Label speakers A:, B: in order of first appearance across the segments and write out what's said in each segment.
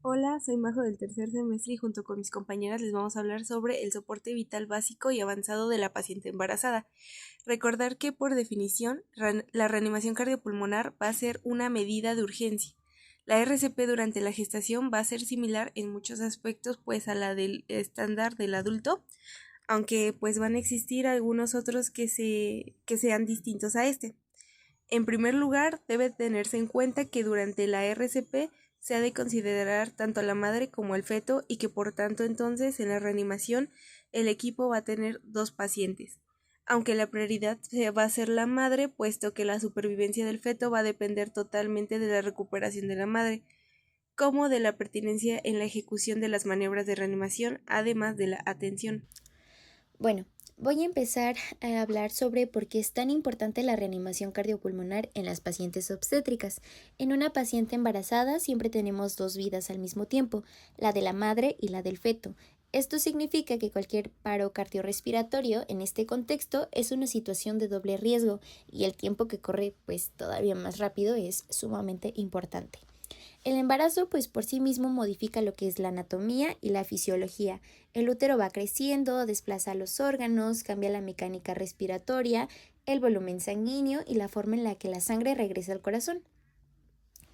A: Hola, soy Majo del tercer semestre y junto con mis compañeras les vamos a hablar sobre el soporte vital básico y avanzado de la paciente embarazada. Recordar que por definición la reanimación cardiopulmonar va a ser una medida de urgencia. La RCP durante la gestación va a ser similar en muchos aspectos pues a la del estándar del adulto, aunque pues van a existir algunos otros que sean distintos a este. En primer lugar, debe tenerse en cuenta que durante la RCP se ha de considerar tanto a la madre como al feto y que por tanto entonces en la reanimación el equipo va a tener dos pacientes, aunque la prioridad va a ser la madre, puesto que la supervivencia del feto va a depender totalmente de la recuperación de la madre, como de la pertinencia en la ejecución de las maniobras de reanimación, además de la atención.
B: Bueno, voy a empezar a hablar sobre por qué es tan importante la reanimación cardiopulmonar en las pacientes obstétricas. En una paciente embarazada siempre tenemos dos vidas al mismo tiempo, la de la madre y la del feto. Esto significa que cualquier paro cardiorrespiratorio en este contexto es una situación de doble riesgo y el tiempo que corre pues todavía más rápido es sumamente importante. El embarazo, pues por sí mismo modifica lo que es la anatomía y la fisiología. El útero va creciendo, desplaza los órganos, cambia la mecánica respiratoria, el volumen sanguíneo y la forma en la que la sangre regresa al corazón.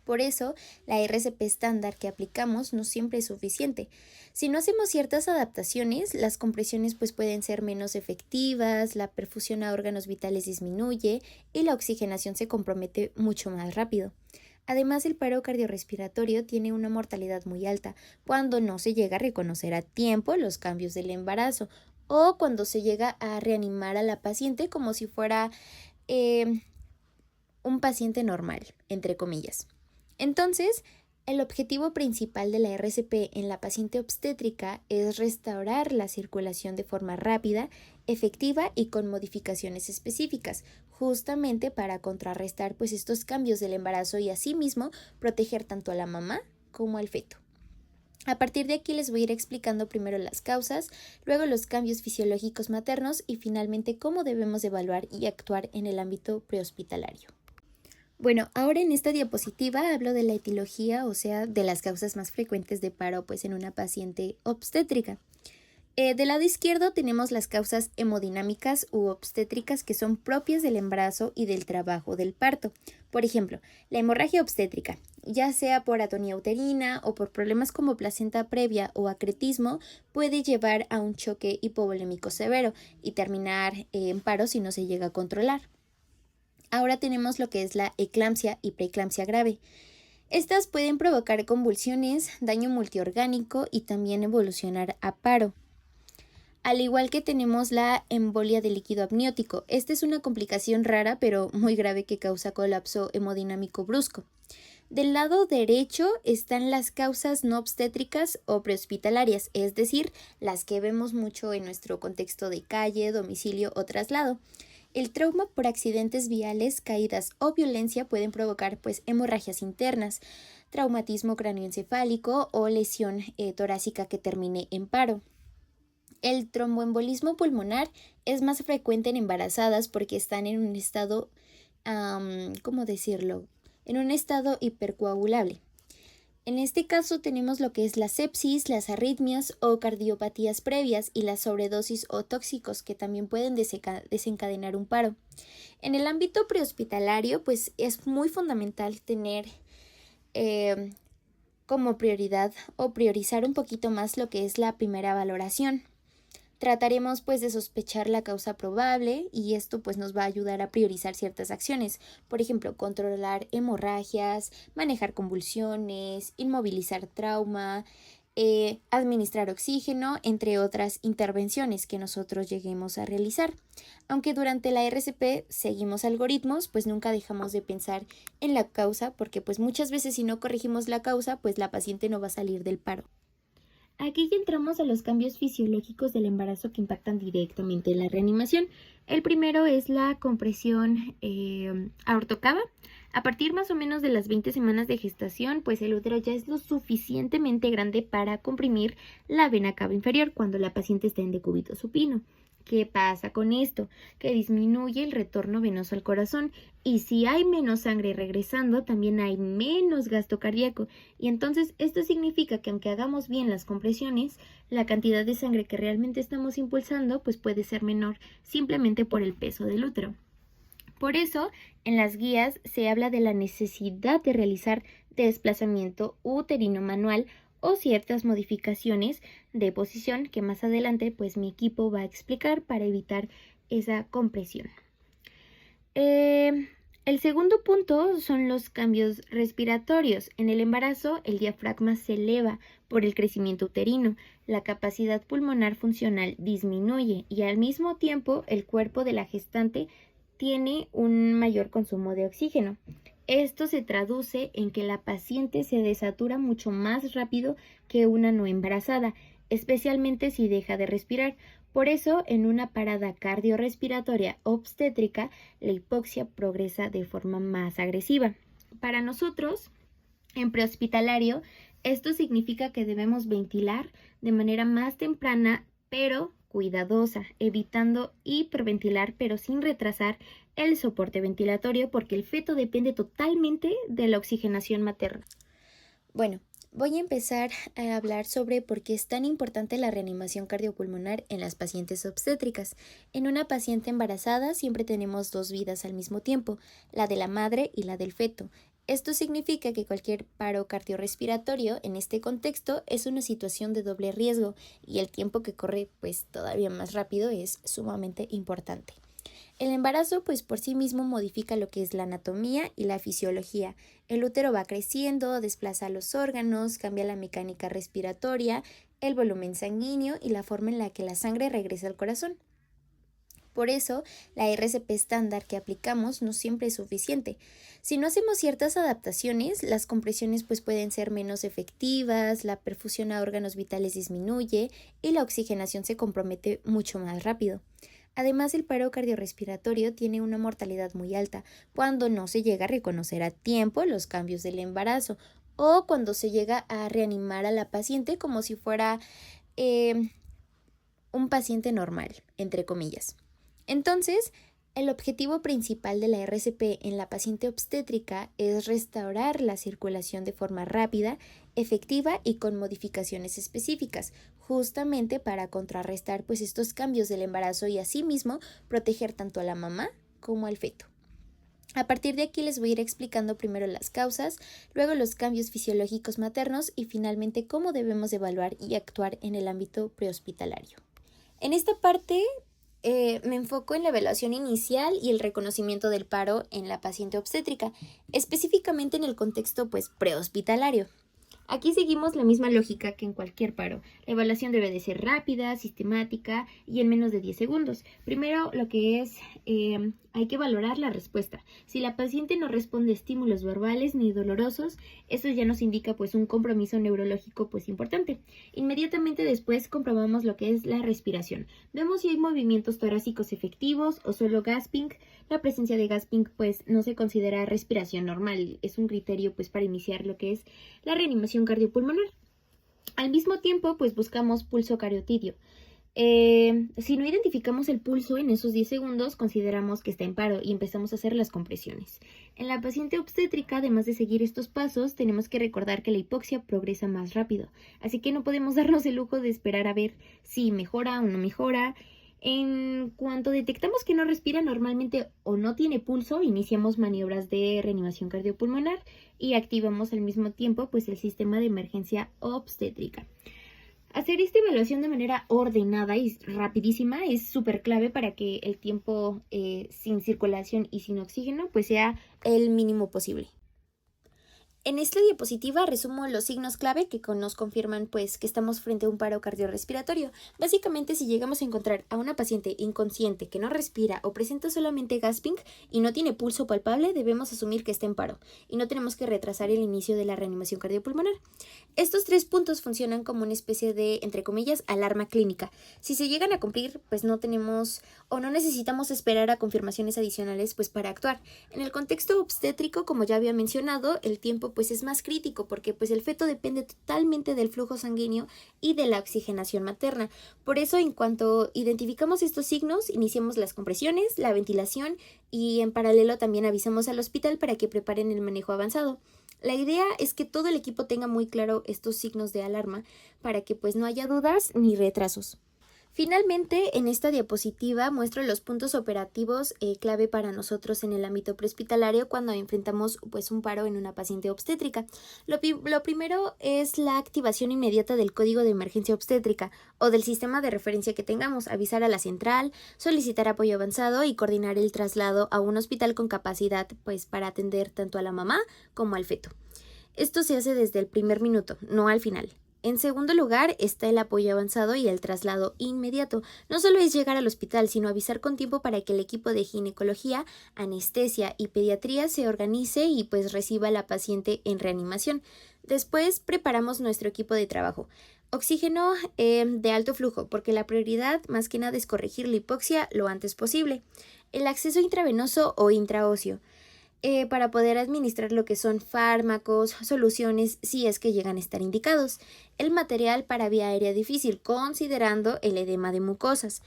B: Por eso, la RCP estándar que aplicamos no siempre es suficiente. Si no hacemos ciertas adaptaciones, las compresiones pues pueden ser menos efectivas, la perfusión a órganos vitales disminuye y la oxigenación se compromete mucho más rápido. Además, el paro cardiorrespiratorio tiene una mortalidad muy alta cuando no se llega a reconocer a tiempo los cambios del embarazo o cuando se llega a reanimar a la paciente como si fuera eh, un paciente normal, entre comillas. Entonces, el objetivo principal de la RCP en la paciente obstétrica es restaurar la circulación de forma rápida, efectiva y con modificaciones específicas, justamente para contrarrestar pues estos cambios del embarazo y asimismo proteger tanto a la mamá como al feto. A partir de aquí les voy a ir explicando primero las causas, luego los cambios fisiológicos maternos y finalmente cómo debemos evaluar y actuar en el ámbito prehospitalario. Bueno, ahora en esta diapositiva hablo de la etiología, o sea, de las causas más frecuentes de paro pues en una paciente obstétrica. Del lado izquierdo tenemos las causas hemodinámicas u obstétricas que son propias del embarazo y del trabajo del parto. Por ejemplo, la hemorragia obstétrica, ya sea por atonía uterina o por problemas como placenta previa o acretismo, puede llevar a un choque hipovolémico severo y terminar en paro si no se llega a controlar. Ahora tenemos lo que es la eclampsia y preeclampsia grave. Estas pueden provocar convulsiones, daño multiorgánico y también evolucionar a paro. Al igual que tenemos la embolia de líquido amniótico. Esta es una complicación rara pero muy grave que causa colapso hemodinámico brusco. Del lado derecho están las causas no obstétricas o prehospitalarias, es decir, las que vemos mucho en nuestro contexto de calle, domicilio o traslado. El trauma por accidentes viales, caídas o violencia pueden provocar pues hemorragias internas, traumatismo cráneoencefálico o lesión torácica que termine en paro. El tromboembolismo pulmonar es más frecuente en embarazadas porque están en un estado, ¿cómo decirlo? En un estado hipercoagulable. En este caso tenemos lo que es la sepsis, las arritmias o cardiopatías previas y la sobredosis o tóxicos que también pueden desencadenar un paro. En el ámbito prehospitalario, pues es muy fundamental tener eh, como prioridad o priorizar un poquito más lo que es la primera valoración. Trataremos pues de sospechar la causa probable y esto pues nos va a ayudar a priorizar ciertas acciones, por ejemplo, controlar hemorragias, manejar convulsiones, inmovilizar trauma, administrar oxígeno, entre otras intervenciones que nosotros lleguemos a realizar. Aunque durante la RCP seguimos algoritmos, pues nunca dejamos de pensar en la causa porque pues muchas veces si no corregimos la causa, pues la paciente no va a salir del paro. Aquí ya entramos a los cambios fisiológicos del embarazo que impactan directamente en la reanimación. El primero es la compresión aortocava. A partir más o menos de las 20 semanas de gestación, pues el útero ya es lo suficientemente grande para comprimir la vena cava inferior cuando la paciente está en decúbito supino. ¿Qué pasa con esto? Que disminuye el retorno venoso al corazón y si hay menos sangre regresando, también hay menos gasto cardíaco. Y entonces esto significa que aunque hagamos bien las compresiones, la cantidad de sangre que realmente estamos impulsando pues puede ser menor simplemente por el peso del útero. Por eso, en las guías se habla de la necesidad de realizar desplazamiento uterino manual o ciertas modificaciones de posición que más adelante pues mi equipo va a explicar para evitar esa compresión. El segundo punto son los cambios respiratorios. En el embarazo, el diafragma se eleva por el crecimiento uterino, la capacidad pulmonar funcional disminuye y al mismo tiempo el cuerpo de la gestante tiene un mayor consumo de oxígeno. Esto se traduce en que la paciente se desatura mucho más rápido que una no embarazada, especialmente si deja de respirar. Por eso, en una parada cardiorrespiratoria obstétrica, la hipoxia progresa de forma más agresiva. Para nosotros, en prehospitalario, esto significa que debemos ventilar de manera más temprana, pero cuidadosa, evitando hiperventilar, pero sin retrasar el soporte ventilatorio, porque el feto depende totalmente de la oxigenación materna. Bueno, voy a empezar a hablar sobre por qué es tan importante la reanimación cardiopulmonar en las pacientes obstétricas. En una paciente embarazada siempre tenemos dos vidas al mismo tiempo, la de la madre y la del feto. Esto significa que cualquier paro cardiorrespiratorio en este contexto es una situación de doble riesgo y el tiempo que corre pues todavía más rápido es sumamente importante. El embarazo pues por sí mismo modifica lo que es la anatomía y la fisiología. El útero va creciendo, desplaza los órganos, cambia la mecánica respiratoria, el volumen sanguíneo y la forma en la que la sangre regresa al corazón. Por eso, la RCP estándar que aplicamos no siempre es suficiente. Si no hacemos ciertas adaptaciones, las compresiones pues pueden ser menos efectivas, la perfusión a órganos vitales disminuye y la oxigenación se compromete mucho más rápido. Además, el paro cardiorrespiratorio tiene una mortalidad muy alta cuando no se llega a reconocer a tiempo los cambios del embarazo o cuando se llega a reanimar a la paciente como si fuera un paciente normal, entre comillas. Entonces, el objetivo principal de la RCP en la paciente obstétrica es restaurar la circulación de forma rápida, efectiva y con modificaciones específicas, justamente para contrarrestar pues estos cambios del embarazo y asimismo proteger tanto a la mamá como al feto. A partir de aquí les voy a ir explicando primero las causas, luego los cambios fisiológicos maternos y finalmente cómo debemos evaluar y actuar en el ámbito prehospitalario. En esta parte me enfoco en la evaluación inicial y el reconocimiento del paro en la paciente obstétrica, específicamente en el contexto pues prehospitalario. Aquí seguimos la misma lógica que en cualquier paro. La evaluación debe de ser rápida, sistemática y en menos de 10 segundos. Primero, lo que es, hay que valorar la respuesta. Si la paciente no responde a estímulos verbales ni dolorosos, esto ya nos indica pues un compromiso neurológico pues importante. Inmediatamente después comprobamos lo que es la respiración. Vemos si hay movimientos torácicos efectivos o solo gasping. La presencia de gasping pues no se considera respiración normal, es un criterio pues para iniciar lo que es la reanimación cardiopulmonar. Al mismo tiempo pues buscamos pulso cariotidio. Si no identificamos el pulso en esos 10 segundos, consideramos que está en paro y empezamos a hacer las compresiones. En la paciente obstétrica, además de seguir estos pasos, tenemos que recordar que la hipoxia progresa más rápido, así que no podemos darnos el lujo de esperar a ver si mejora o no mejora. En cuanto detectamos que no respira normalmente o no tiene pulso, iniciamos maniobras de reanimación cardiopulmonar y activamos al mismo tiempo pues el sistema de emergencia obstétrica. Hacer esta evaluación de manera ordenada y rapidísima es súper clave para que el tiempo sin circulación y sin oxígeno pues sea el mínimo posible. En esta diapositiva resumo los signos clave que nos confirman pues que estamos frente a un paro cardiorrespiratorio. Básicamente, si llegamos a encontrar a una paciente inconsciente que no respira o presenta solamente gasping y no tiene pulso palpable, debemos asumir que está en paro y no tenemos que retrasar el inicio de la reanimación cardiopulmonar. Estos 3 puntos funcionan como una especie de, entre comillas, alarma clínica. Si se llegan a cumplir, pues no tenemos o no necesitamos esperar a confirmaciones adicionales pues para actuar. En el contexto obstétrico, como ya había mencionado, el tiempo embarazo pues es más crítico porque pues el feto depende totalmente del flujo sanguíneo y de la oxigenación materna. Por eso en cuanto identificamos estos signos, iniciamos las compresiones, la ventilación y en paralelo también avisamos al hospital para que preparen el manejo avanzado. La idea es que todo el equipo tenga muy claro estos signos de alarma para que pues no haya dudas ni retrasos. Finalmente, en esta diapositiva muestro los puntos operativos clave para nosotros en el ámbito prehospitalario cuando enfrentamos pues un paro en una paciente obstétrica. Lo primero es la activación inmediata del código de emergencia obstétrica o del sistema de referencia que tengamos, avisar a la central, solicitar apoyo avanzado y coordinar el traslado a un hospital con capacidad pues para atender tanto a la mamá como al feto. Esto se hace desde el primer minuto, no al final. En segundo lugar está el apoyo avanzado y el traslado inmediato. No solo es llegar al hospital, sino avisar con tiempo para que el equipo de ginecología, anestesia y pediatría se organice y pues reciba a la paciente en reanimación. Después preparamos nuestro equipo de trabajo. Oxígeno de alto flujo, porque la prioridad más que nada es corregir la hipoxia lo antes posible. El acceso intravenoso o intraóseo. Para poder administrar lo que son fármacos, soluciones, si es que llegan a estar indicados. El material para vía aérea difícil, considerando el edema de mucosas.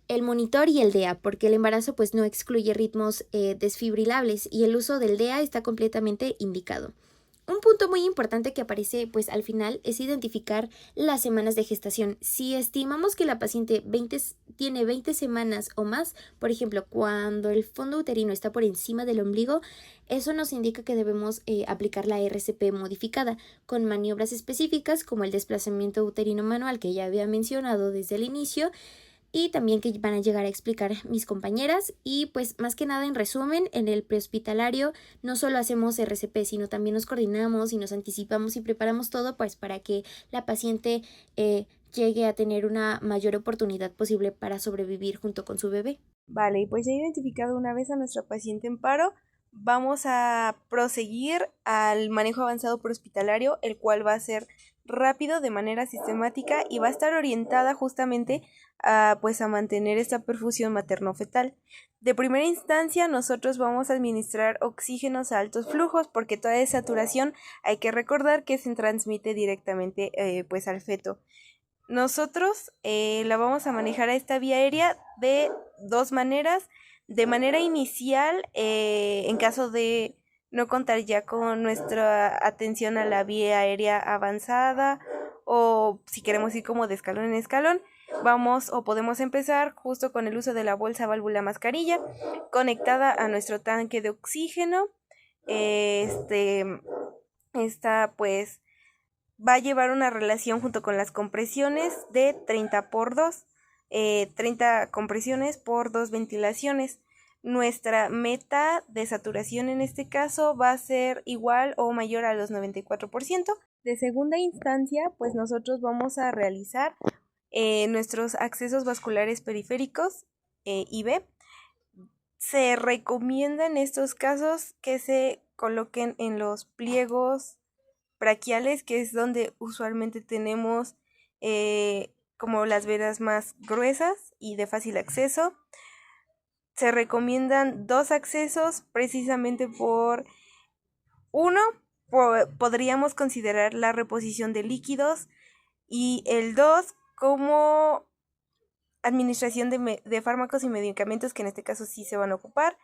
B: El monitor y el DEA, porque el embarazo pues no excluye ritmos desfibrilables y el uso del DEA está completamente indicado. Un punto muy importante que aparece pues al final es identificar las semanas de gestación. Si estimamos que la paciente tiene 20 semanas o más, por ejemplo, cuando el fondo uterino está por encima del ombligo, eso nos indica que debemos aplicar la RCP modificada con maniobras específicas como el desplazamiento uterino manual que ya había mencionado desde el inicio, y también que van a llegar a explicar mis compañeras. Y pues más que nada en resumen, en el prehospitalario no solo hacemos RCP, sino también nos coordinamos y nos anticipamos y preparamos todo pues para que la paciente llegue a tener una mayor oportunidad posible para sobrevivir junto con su bebé.
A: Vale, y pues ya identificado una vez a nuestra paciente en paro, vamos a proseguir al manejo avanzado prehospitalario, el cual va a ser rápido de manera sistemática y va a estar orientada justamente a mantener esta perfusión materno-fetal. De primera instancia nosotros vamos a administrar oxígenos a altos flujos porque toda desaturación hay que recordar que se transmite directamente al feto. Nosotros la vamos a manejar a esta vía aérea de dos maneras. De manera inicial, en caso de no contar ya con nuestra atención a la vía aérea avanzada o si queremos ir como de escalón en escalón, vamos o podemos empezar justo con el uso de la bolsa válvula mascarilla conectada a nuestro tanque de oxígeno. Esta pues va a llevar una relación junto con las compresiones de 30 por 2, 30 compresiones por 2 ventilaciones. Nuestra meta de saturación en este caso va a ser igual o mayor a los 94%. De segunda instancia, pues nosotros vamos a realizar nuestros accesos vasculares periféricos IV. Se recomienda en estos casos que se coloquen en los pliegos braquiales, que es donde usualmente tenemos como las venas más gruesas y de fácil acceso. Se recomiendan 2 accesos precisamente por uno, podríamos considerar la reposición de líquidos y el 2 como administración de fármacos y medicamentos que en este caso sí se van a ocupar.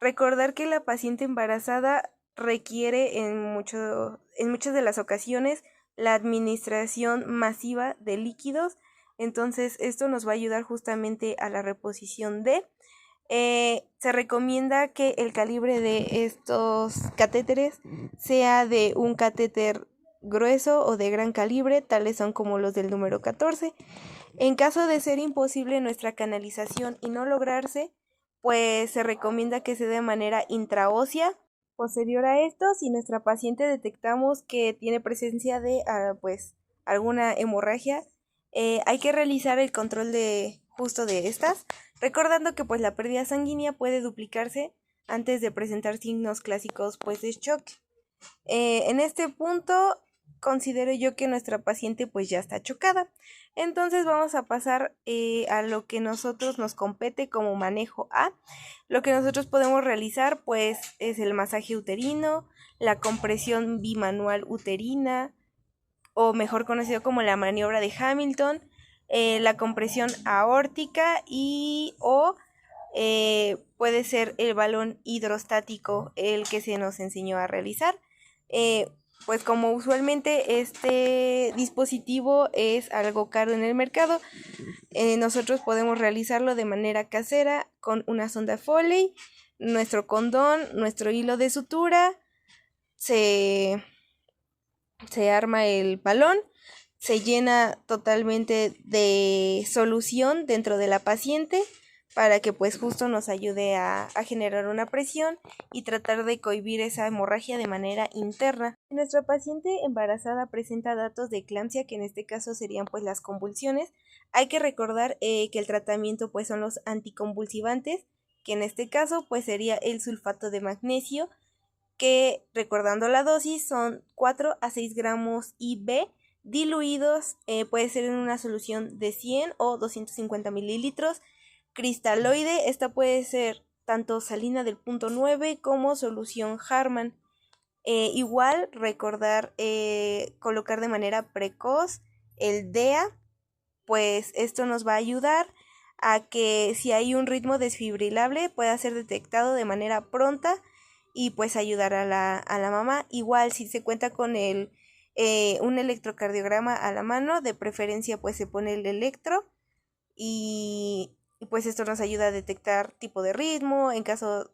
A: Recordar que la paciente embarazada requiere en muchas de las ocasiones la administración masiva de líquidos, entonces esto nos va a ayudar justamente a la reposición de. Se recomienda que el calibre de estos catéteres sea de un catéter grueso o de gran calibre, tales son como los del número 14. En caso de ser imposible nuestra canalización y no lograrse, pues se recomienda que se dé de manera intraósea. Posterior a esto, si nuestra paciente detectamos que tiene presencia de alguna hemorragia, hay que realizar el control de justo de estas, recordando que pues la pérdida sanguínea puede duplicarse antes de presentar signos clásicos pues de shock. En este punto considero yo que nuestra paciente pues ya está chocada. Entonces vamos a pasar a lo que nosotros nos compete como manejo A. Lo que nosotros podemos realizar pues es el masaje uterino, la compresión bimanual uterina, o mejor conocido como la maniobra de Hamilton, la compresión aórtica o puede ser el balón hidrostático el que se nos enseñó a realizar. Pues como usualmente este dispositivo es algo caro en el mercado, nosotros podemos realizarlo de manera casera con una sonda Foley, nuestro condón, nuestro hilo de sutura, se arma el balón, se llena totalmente de solución dentro de la paciente para que pues justo nos ayude a generar una presión y tratar de cohibir esa hemorragia de manera interna. Nuestra paciente embarazada presenta datos de eclampsia, que en este caso serían pues las convulsiones. Hay que recordar que el tratamiento pues son los anticonvulsivantes, que en este caso pues sería el sulfato de magnesio, que recordando la dosis son 4 a 6 gramos IB diluidos, puede ser en una solución de 100 o 250 mililitros. Cristaloide, esta puede ser tanto salina del punto 9 como solución Harman. Igual recordar colocar de manera precoz el DEA, pues esto nos va a ayudar a que si hay un ritmo desfibrilable pueda ser detectado de manera pronta y pues ayudar a la mamá. Igual si se cuenta con un electrocardiograma a la mano, de preferencia pues se pone el electro y pues esto nos ayuda a detectar tipo de ritmo en caso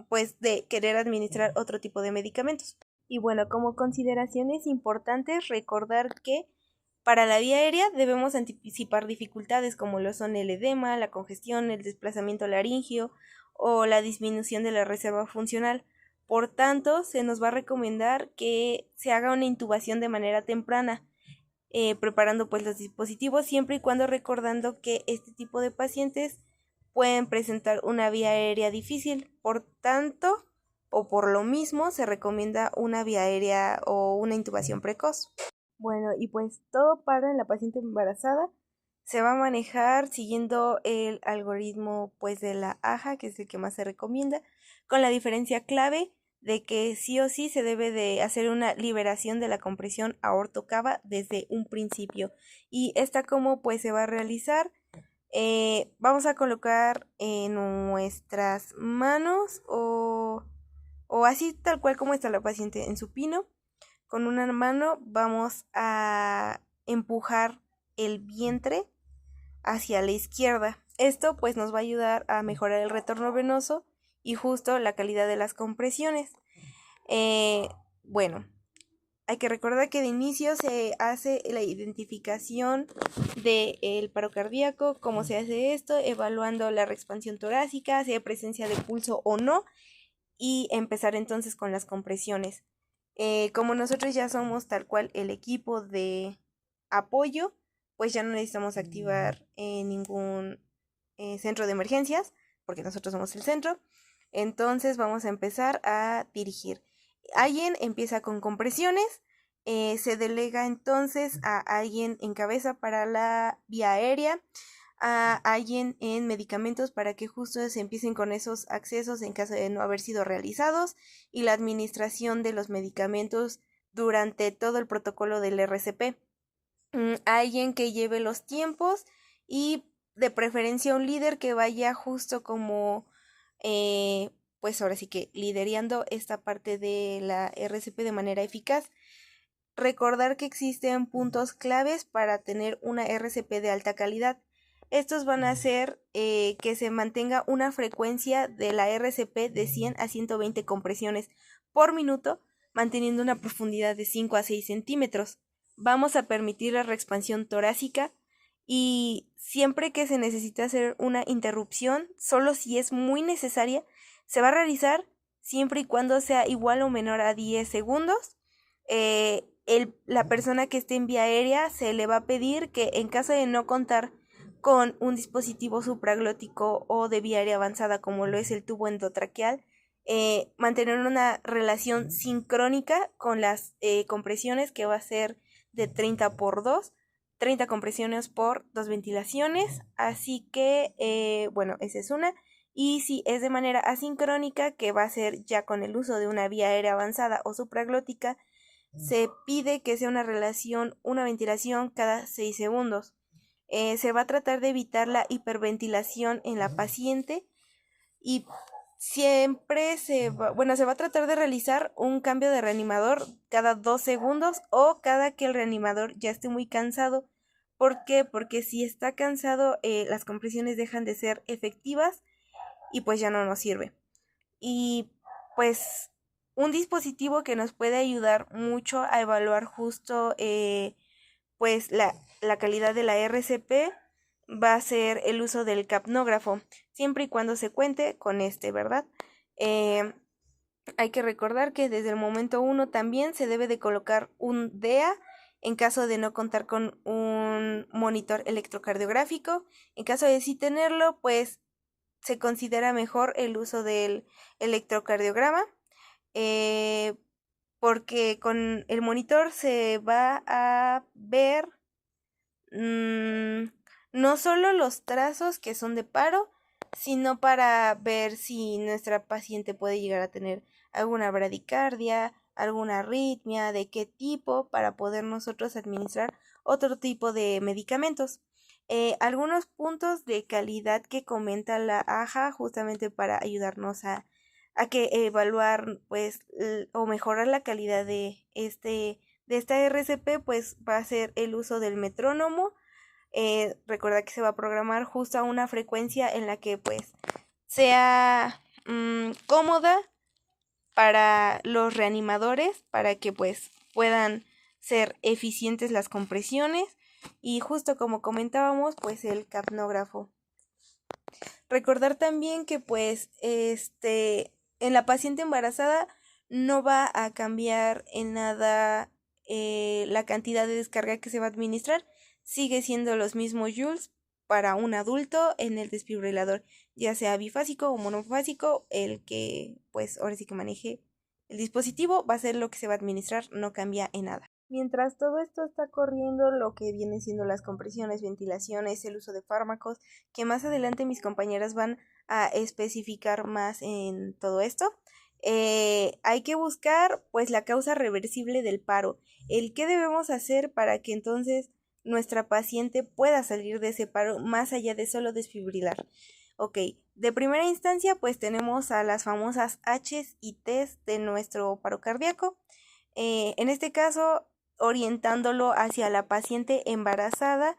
A: pues de querer administrar otro tipo de medicamentos. Y bueno, como consideraciones importantes, recordar que para la vía aérea debemos anticipar dificultades como lo son el edema, la congestión, el desplazamiento laringio o la disminución de la reserva funcional. Por tanto, se nos va a recomendar que se haga una intubación de manera temprana, preparando pues los dispositivos, siempre y cuando recordando que este tipo de pacientes pueden presentar una vía aérea difícil. Por tanto, o por lo mismo, se recomienda una vía aérea o una intubación precoz. Bueno, y pues todo para en la paciente embarazada se va a manejar siguiendo el algoritmo pues de la AJA, que es el que más se recomienda, con la diferencia clave de que sí o sí se debe de hacer una liberación de la compresión aorto-cava desde un principio. Y esta como pues se va a realizar, vamos a colocar en nuestras manos o así tal cual como está la paciente en supino. Con una mano vamos a empujar el vientre hacia la izquierda. Esto pues nos va a ayudar a mejorar el retorno venoso y justo la calidad de las compresiones. Bueno, hay que recordar que de inicio se hace la identificación del paro cardíaco. ¿Cómo se hace esto? Evaluando la reexpansión torácica, si hay presencia de pulso o no, y empezar entonces con las compresiones. Como nosotros ya somos tal cual el equipo de apoyo, pues ya no necesitamos activar ningún centro de emergencias, porque nosotros somos el centro. Entonces vamos a empezar a dirigir. Alguien empieza con compresiones, se delega entonces a alguien en cabeza para la vía aérea, a alguien en medicamentos para que justo se empiecen con esos accesos en caso de no haber sido realizados, y la administración de los medicamentos durante todo el protocolo del RCP. Alguien que lleve los tiempos y de preferencia un líder que vaya justo como pues ahora sí que liderando esta parte de la RCP de manera eficaz. Recordar que existen puntos claves para tener una RCP de alta calidad. Estos van a hacer que se mantenga una frecuencia de la RCP de 100 a 120 compresiones por minuto, manteniendo una profundidad de 5 a 6 centímetros. Vamos a permitir la reexpansión torácica y siempre que se necesite hacer una interrupción, solo si es muy necesaria, se va a realizar siempre y cuando sea igual o menor a 10 segundos. La persona que esté en vía aérea se le va a pedir que en caso de no contar con un dispositivo supraglótico o de vía aérea avanzada como lo es el tubo endotraqueal, mantener una relación sincrónica con las compresiones, que va a ser de 30 por 2, 30 compresiones por 2 ventilaciones, así que bueno, esa es una. y si es de manera asincrónica, que va a ser ya con el uso de una vía aérea avanzada o supraglótica, se pide que sea una ventilación cada 6 segundos. Se va a tratar de evitar la hiperventilación en la paciente y siempre se va a tratar de realizar un cambio de reanimador cada 2 segundos o cada que el reanimador ya esté muy cansado. ¿Por qué? Porque si está cansado, las compresiones dejan de ser efectivas y pues ya no nos sirve. Y pues un dispositivo que nos puede ayudar mucho a evaluar justo pues la calidad de la RCP va a ser el uso del capnógrafo, siempre y cuando se cuente con este, ¿verdad? Eh, Hay que recordar que desde el momento 1 también se debe de colocar un DEA en caso de no contar con un monitor electrocardiográfico. En caso de sí tenerlo, pues se considera mejor el uso del electrocardiograma, eh, porque con el monitor se va a ver no solo los trazos que son de paro, sino para ver si nuestra paciente puede llegar a tener alguna bradicardia, alguna arritmia, de qué tipo, para poder nosotros administrar otro tipo de medicamentos. Algunos puntos de calidad que comenta la AJA justamente para ayudarnos a que evaluar pues o mejorar la calidad de esta RCP, pues va a ser el uso del metrónomo. Recuerda que se va a programar justo a una frecuencia en la que pues sea cómoda para los reanimadores, para que pues puedan ser eficientes las compresiones, y justo como comentábamos, pues el capnógrafo. Recordar también que pues en la paciente embarazada no va a cambiar en nada la cantidad de descarga que se va a administrar. Sigue siendo los mismos joules para un adulto en el desfibrilador, ya sea bifásico o monofásico, el que pues ahora sí que maneje el dispositivo va a ser lo que se va a administrar, no cambia en nada. Mientras todo esto está corriendo, lo que vienen siendo las compresiones, ventilaciones, el uso de fármacos, que más adelante mis compañeras van a especificar más en todo esto. Hay que buscar pues la causa reversible del paro, el qué debemos hacer para que entonces nuestra paciente pueda salir de ese paro más allá de solo desfibrilar. Ok, de primera instancia pues tenemos a las famosas H's y T's de nuestro paro cardíaco. En este caso, orientándolo hacia la paciente embarazada.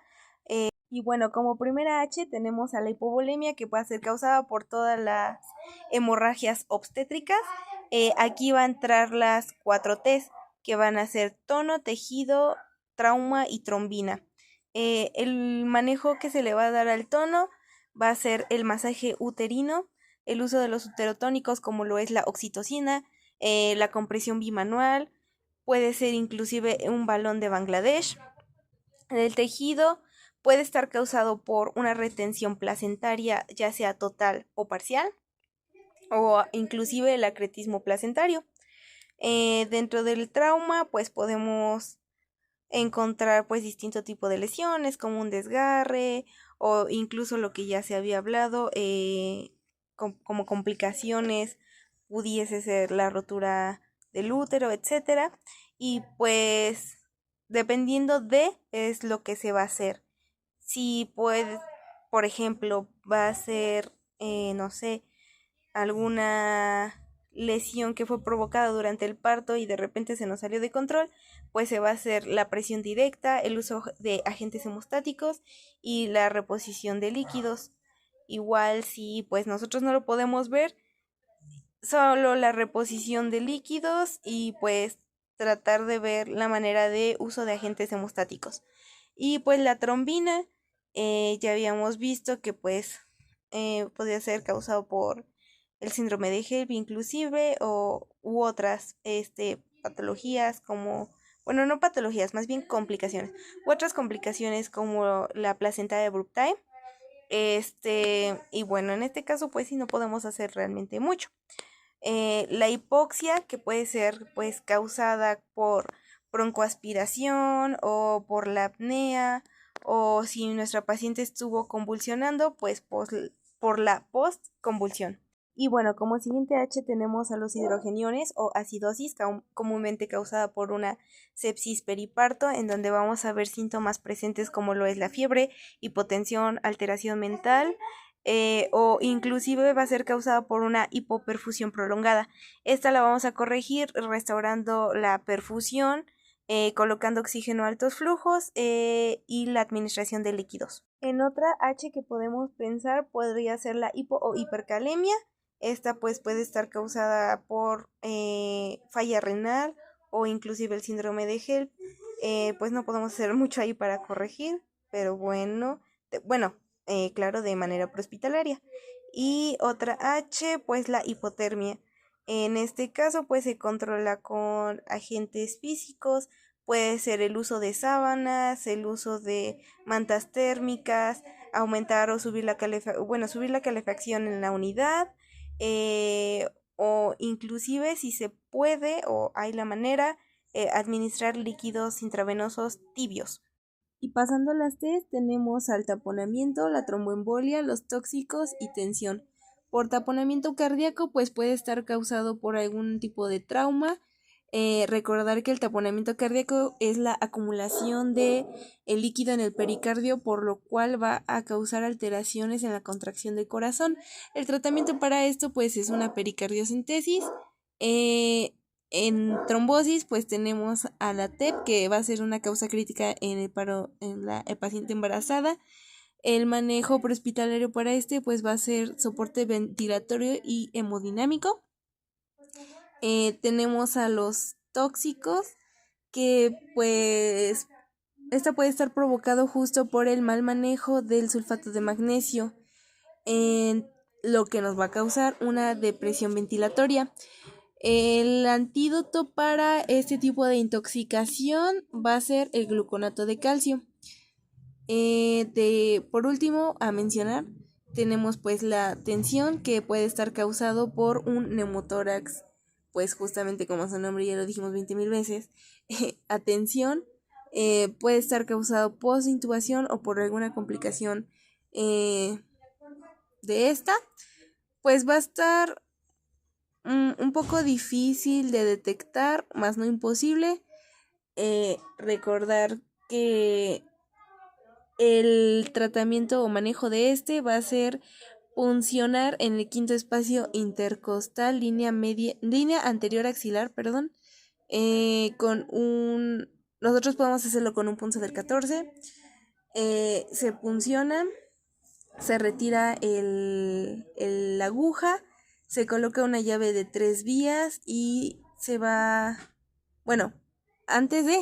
A: Y bueno, como primera H tenemos a la hipovolemia, que puede ser causada por todas las hemorragias obstétricas. Aquí va a entrar las 4 T's, que van a ser tono, tejido, trauma y trombina. El manejo que se le va a dar al tono va a ser el masaje uterino, el uso de los uterotónicos como lo es la oxitocina, la compresión bimanual, puede ser inclusive un balón de Bangladesh. El tejido puede estar causado por una retención placentaria, ya sea total o parcial, o inclusive el acretismo placentario. Dentro del trauma, pues podemos encontrar pues distinto tipo de lesiones como un desgarre o incluso lo que ya se había hablado, como complicaciones pudiese ser la rotura del útero, etcétera. Y pues dependiendo de es lo que se va a hacer. Si puede, por ejemplo, va a ser, no sé, alguna lesión que fue provocada durante el parto y de repente se nos salió de control, pues se va a hacer la presión directa, el uso de agentes hemostáticos y la reposición de líquidos. Igual si pues nosotros no lo podemos ver, solo la reposición de líquidos y pues tratar de ver la manera de uso de agentes hemostáticos. Y pues la trombina, ya habíamos visto que pues podría ser causado por el síndrome de Helm inclusive u otras patologías como, bueno, no patologías, más bien complicaciones, u otras complicaciones como la placenta de Abruptae. Y bueno, en este caso pues sí no podemos hacer realmente mucho. La hipoxia, que puede ser pues causada por broncoaspiración o por la apnea, o si nuestra paciente estuvo convulsionando, pues por la postconvulsión. Y bueno, como siguiente H tenemos a los hidrogeniones o acidosis, comúnmente causada por una sepsis periparto, en donde vamos a ver síntomas presentes como lo es la fiebre, hipotensión, alteración mental, o inclusive va a ser causada por una hipoperfusión prolongada. Esta la vamos a corregir restaurando la perfusión, colocando oxígeno a altos flujos y la administración de líquidos. En otra H que podemos pensar podría ser la hipo o hipercalemia. Esta pues puede estar causada por falla renal o inclusive el síndrome de HELP. Pues no podemos hacer mucho ahí para corregir, pero bueno, claro, de manera prehospitalaria. Y otra H, pues la hipotermia. En este caso, pues se controla con agentes físicos, puede ser el uso de sábanas, el uso de mantas térmicas, aumentar o subir subir la calefacción en la unidad, o inclusive si se puede o hay la manera, administrar líquidos intravenosos tibios. Y pasando a las T, tenemos al taponamiento, la tromboembolia, los tóxicos y tensión. Por taponamiento cardíaco, pues puede estar causado por algún tipo de trauma. Recordar que el taponamiento cardíaco es la acumulación de el líquido en el pericardio, por lo cual va a causar alteraciones en la contracción del corazón. El tratamiento para esto, pues, es una pericardiocentesis. En trombosis, pues tenemos a la TEP, que va a ser una causa crítica en la paciente embarazada. El manejo prehospitalario para pues va a ser soporte ventilatorio y hemodinámico. Tenemos a los tóxicos, que pues esta puede estar provocado justo por el mal manejo del sulfato de magnesio, lo que nos va a causar una depresión ventilatoria. El antídoto para este tipo de intoxicación va a ser el gluconato de calcio. Por último, a mencionar, tenemos pues la tensión, que puede estar causado por un neumotórax, pues justamente como su nombre ya lo dijimos 20,000 veces. Atención, puede estar causado post intubación o por alguna complicación de esta, pues va a estar un poco difícil de detectar, más no imposible. Recordar que el tratamiento o manejo de va a ser puncionar en el quinto espacio intercostal, línea anterior axilar, perdón, nosotros podemos hacerlo con un punzo del 14. Se punciona, se retira la aguja, se coloca una llave de 3 vías y se va, bueno, antes de,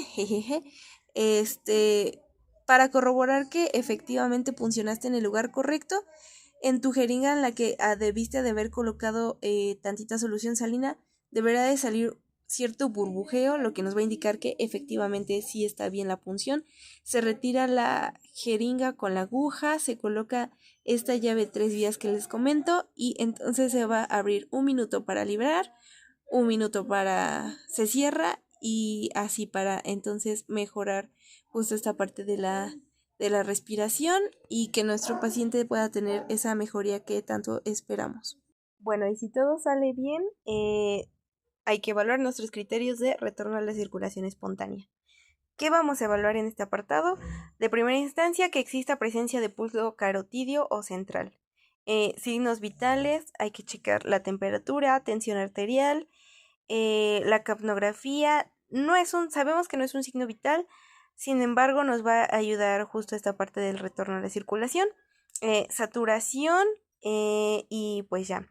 A: para corroborar que efectivamente puncionaste en el lugar correcto, en tu jeringa en la que debiste de haber colocado tantita solución salina, deberá de salir cierto burbujeo, lo que nos va a indicar que efectivamente sí está bien la punción. Se retira la jeringa con la aguja, se coloca esta llave 3 vías que les comento y entonces se va a abrir 1 minuto para liberar, 1 minuto se cierra y así para entonces mejorar justo esta parte de la respiración y que nuestro paciente pueda tener esa mejoría que tanto esperamos. Bueno, y si todo sale bien, hay que evaluar nuestros criterios de retorno a la circulación espontánea. ¿Qué vamos a evaluar en este apartado? De primera instancia, que exista presencia de pulso carotidio o central. Signos vitales, hay que checar la temperatura, tensión arterial, la capnografía. Sabemos que no es un signo vital, sin embargo nos va a ayudar justo esta parte del retorno a la circulación. Saturación, y pues ya.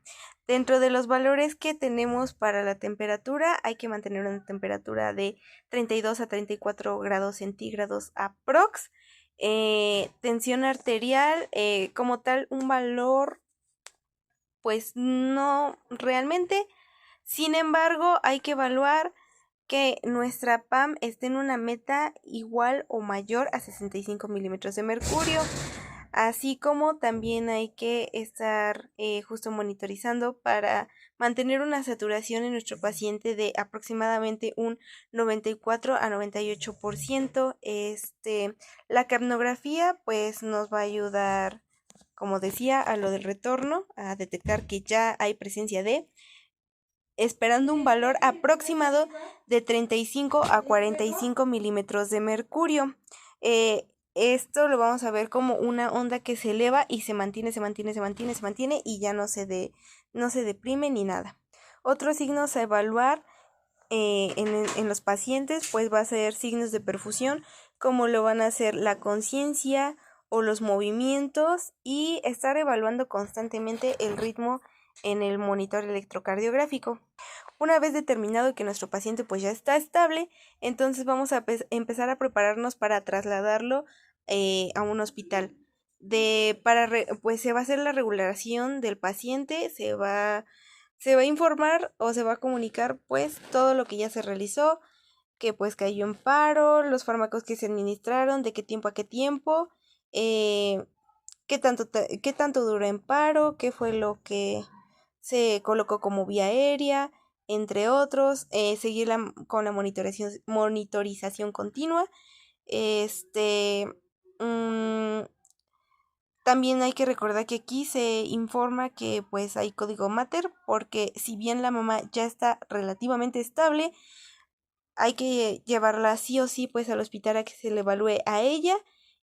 A: Dentro de los valores que tenemos para la temperatura, hay que mantener una temperatura de 32 a 34 grados centígrados aprox. Tensión arterial, como tal, un valor, pues no realmente. Sin embargo, hay que evaluar que nuestra PAM esté en una meta igual o mayor a 65 milímetros de mercurio. Así como también hay que estar justo monitorizando para mantener una saturación en nuestro paciente de aproximadamente un 94 a 98%. La capnografía pues nos va a ayudar como decía, a lo del retorno, a detectar que ya hay presencia de, esperando un valor aproximado de 35 a 45 milímetros de mercurio. Esto lo vamos a ver como una onda que se eleva y se mantiene, y ya no se deprime ni nada. Otros signos a evaluar en los pacientes pues va a ser signos de perfusión, como lo van a ser la conciencia o los movimientos, y estar evaluando constantemente el ritmo en el monitor electrocardiográfico. Una vez determinado que nuestro paciente pues ya está estable, entonces vamos a empezar a prepararnos para trasladarlo a un hospital. Pues se va a hacer la regulación del paciente, se va a informar o se va a comunicar pues todo lo que ya se realizó, que pues cayó en paro, los fármacos que se administraron, de qué tiempo a qué tiempo, eh, qué tanto duró en paro, qué fue lo que se colocó como vía aérea, entre otros, seguir con la monitorización continua. Este, mm, También hay que recordar que aquí se informa que pues hay código mater, porque si bien la mamá ya está relativamente estable, hay que llevarla sí o sí pues al hospital a que se le evalúe a ella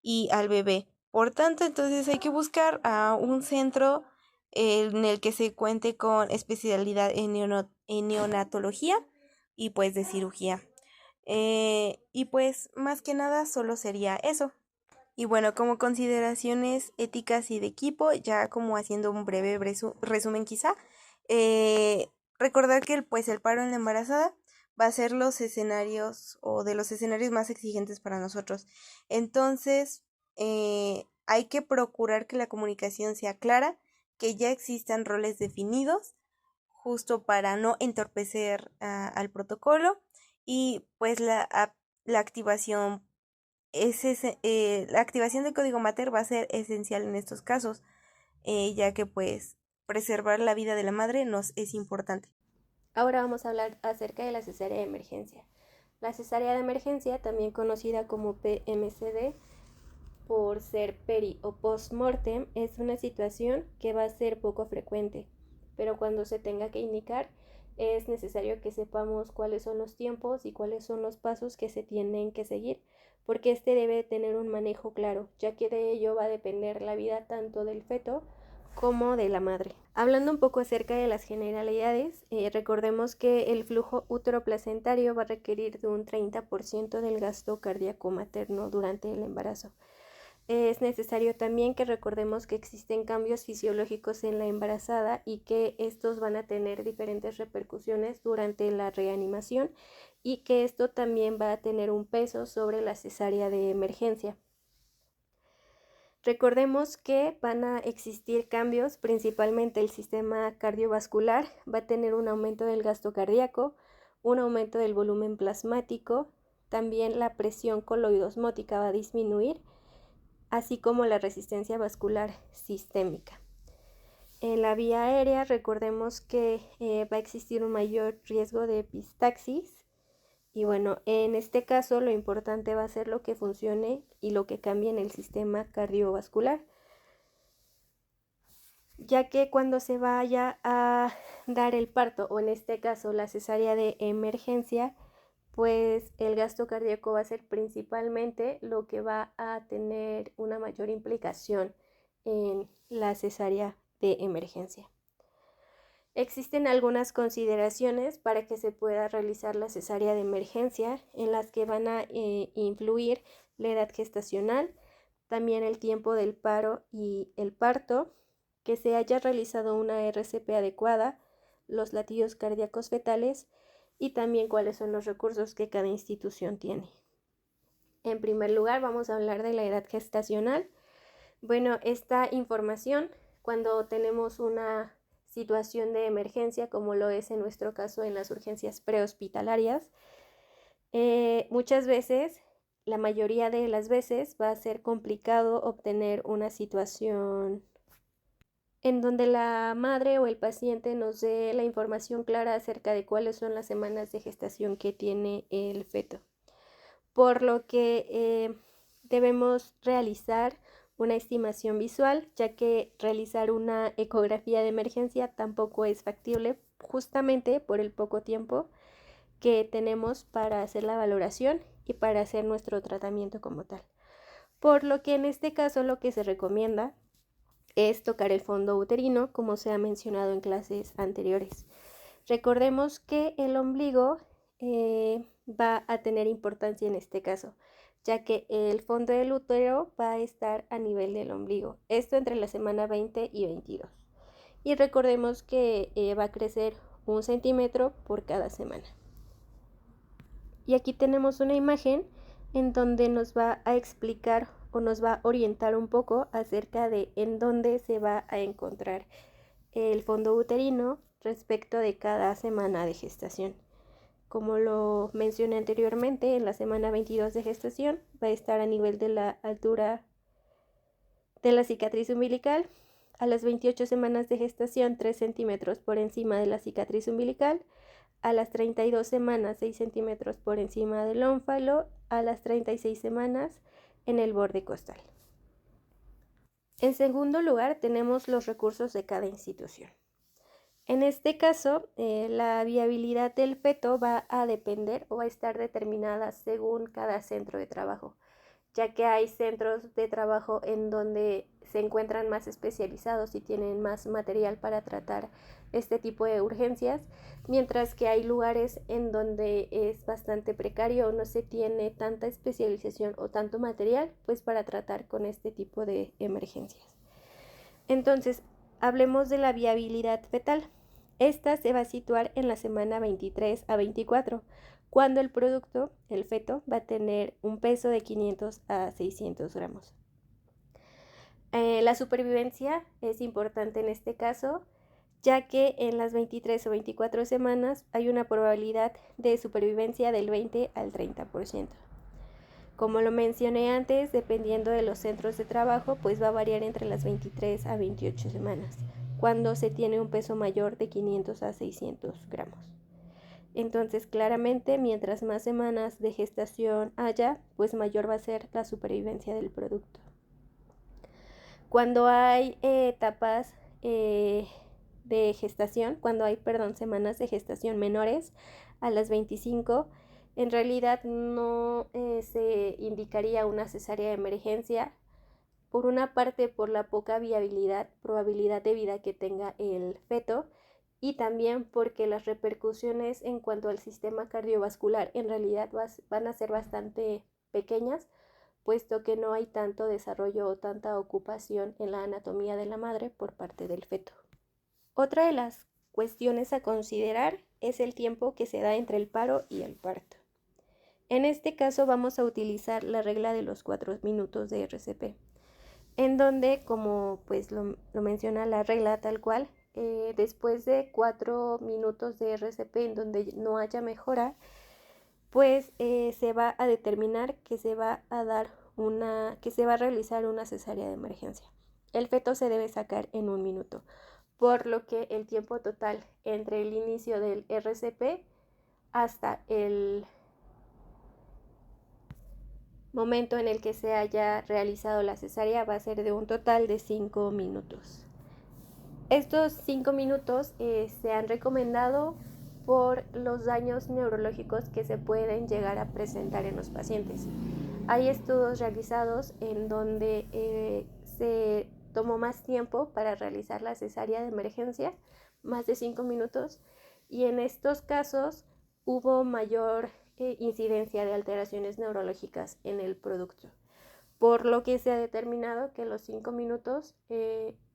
A: y al bebé. Por tanto, entonces hay que buscar a un centro en el que se cuente con especialidad en neonatología y pues de cirugía. Y pues más que nada solo sería eso. Y bueno, como consideraciones éticas y de equipo, ya como haciendo un breve resumen quizá, eh, recordar que pues el paro en la embarazada va a ser los escenarios o de los escenarios más exigentes para nosotros. Entonces, hay que procurar que la comunicación sea clara, que ya existan roles definidos, justo para no entorpecer al protocolo, y pues la activación la activación del código mater va a ser esencial en estos casos, ya que pues preservar la vida de la madre nos es importante.
B: Ahora vamos a hablar acerca de la cesárea de emergencia. La cesárea de emergencia, también conocida como PMCD, por ser peri o post-mortem, es una situación que va a ser poco frecuente, pero cuando se tenga que indicar es necesario que sepamos cuáles son los tiempos y cuáles son los pasos que se tienen que seguir, porque este debe tener un manejo claro, ya que de ello va a depender la vida tanto del feto como de la madre. Hablando un poco acerca de las generalidades, recordemos que el flujo útero-placentario va a requerir de un 30% del gasto cardíaco materno durante el embarazo. Es necesario también que recordemos que existen cambios fisiológicos en la embarazada y que estos van a tener diferentes repercusiones durante la reanimación, y que esto también va a tener un peso sobre la cesárea de emergencia. Recordemos que van a existir cambios, principalmente el sistema cardiovascular va a tener un aumento del gasto cardíaco, un aumento del volumen plasmático, también la presión coloidosmótica va a disminuir, así como la resistencia vascular sistémica. En la vía aérea recordemos que va a existir un mayor riesgo de epistaxis, y bueno, en este caso lo importante va a ser lo que funcione y lo que cambie en el sistema cardiovascular, ya que cuando se vaya a dar el parto, o en este caso la cesárea de emergencia, pues el gasto cardíaco va a ser principalmente lo que va a tener una mayor implicación en la cesárea de emergencia. Existen algunas consideraciones para que se pueda realizar la cesárea de emergencia, en las que van a influir la edad gestacional, también el tiempo del paro y el parto, que se haya realizado una RCP adecuada, los latidos cardíacos fetales y también cuáles son los recursos que cada institución tiene. En primer lugar, vamos a hablar de la edad gestacional. Bueno, esta información, cuando tenemos una situación de emergencia, como lo es en nuestro caso en las urgencias prehospitalarias, muchas veces, la mayoría de las veces, va a ser complicado obtener una situación en donde la madre o el paciente nos dé la información clara acerca de cuáles son las semanas de gestación que tiene el feto. Por lo que debemos realizar
C: una estimación visual, ya que realizar una ecografía de emergencia tampoco es factible justamente por el poco tiempo que tenemos para hacer la valoración y para hacer nuestro tratamiento como tal. Por lo que en este caso lo que se recomienda es tocar el fondo uterino, como se ha mencionado en clases anteriores. Recordemos que el ombligo va a tener importancia en este caso, ya que el fondo del útero va a estar a nivel del ombligo, esto entre la semana 20 y 22. Y recordemos que va a crecer 1 centímetro por cada semana. Y aquí tenemos una imagen en donde nos va a explicar o nos va a orientar un poco acerca de en dónde se va a encontrar el fondo uterino respecto de cada semana de gestación. Como lo mencioné anteriormente, en la semana 22 de gestación va a estar a nivel de la altura de la cicatriz umbilical. A las 28 semanas de gestación, 3 centímetros por encima de la cicatriz umbilical. A las 32 semanas, 6 centímetros por encima del ómfalo. A las 36 semanas, en el borde costal. En segundo lugar, tenemos los recursos de cada institución. En este caso, la viabilidad del feto va a depender o va a estar determinada según cada centro de trabajo, ya que hay centros de trabajo en donde se encuentran más especializados y tienen más material para tratar este tipo de urgencias, mientras que hay lugares en donde es bastante precario o no se tiene tanta especialización o tanto material pues para tratar con este tipo de emergencias. Entonces, hablemos de la viabilidad fetal. Esta se va a situar en la semana 23 a 24, cuando el producto, el feto, va a tener un peso de 500 a 600 gramos. La supervivencia es importante en este caso, ya que en las 23 o 24 semanas hay una probabilidad de supervivencia del 20 al 30%. Como lo mencioné antes, dependiendo de los centros de trabajo, pues va a variar entre las 23 a 28 semanas, cuando se tiene un peso mayor de 500 a 600 gramos. Entonces, claramente, mientras más semanas de gestación haya, pues mayor va a ser la supervivencia del producto. Cuando hay etapas de gestación, semanas de gestación menores a las 25, en realidad no se indicaría una cesárea de emergencia, por una parte por la poca probabilidad de vida que tenga el feto, y también porque las repercusiones en cuanto al sistema cardiovascular en realidad van a ser bastante pequeñas, puesto que no hay tanto desarrollo o tanta ocupación en la anatomía de la madre por parte del feto. Otra de las cuestiones a considerar es el tiempo que se da entre el paro y el parto. En este caso vamos a utilizar la regla de los 4 minutos de RCP, en donde, como pues lo menciona la regla tal cual, después de 4 minutos de RCP en donde no haya mejora, pues se va a determinar que se va a realizar una cesárea de emergencia. El feto se debe sacar en 1 minuto, por lo que el tiempo total entre el inicio del RCP hasta el momento en el que se haya realizado la cesárea va a ser de un total de 5 minutos. Estos 5 minutos se han recomendado por los daños neurológicos que se pueden llegar a presentar en los pacientes. Hay estudios realizados en donde se tomó más tiempo para realizar la cesárea de emergencia, más de 5 minutos, y en estos casos hubo mayor incidencia de alteraciones neurológicas en el producto, por lo que se ha determinado que los 5 minutos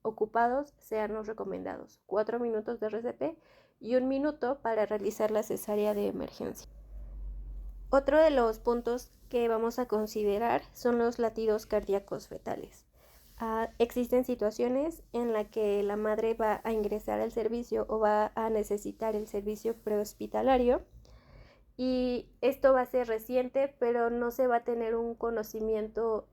C: ocupados sean los recomendados, 4 minutos de RCP y 1 minuto para realizar la cesárea de emergencia. Otro de los puntos que vamos a considerar son los latidos cardíacos fetales. Existen situaciones en las que la madre va a ingresar al servicio o va a necesitar el servicio prehospitalario, y esto va a ser reciente, pero no se va a tener un conocimiento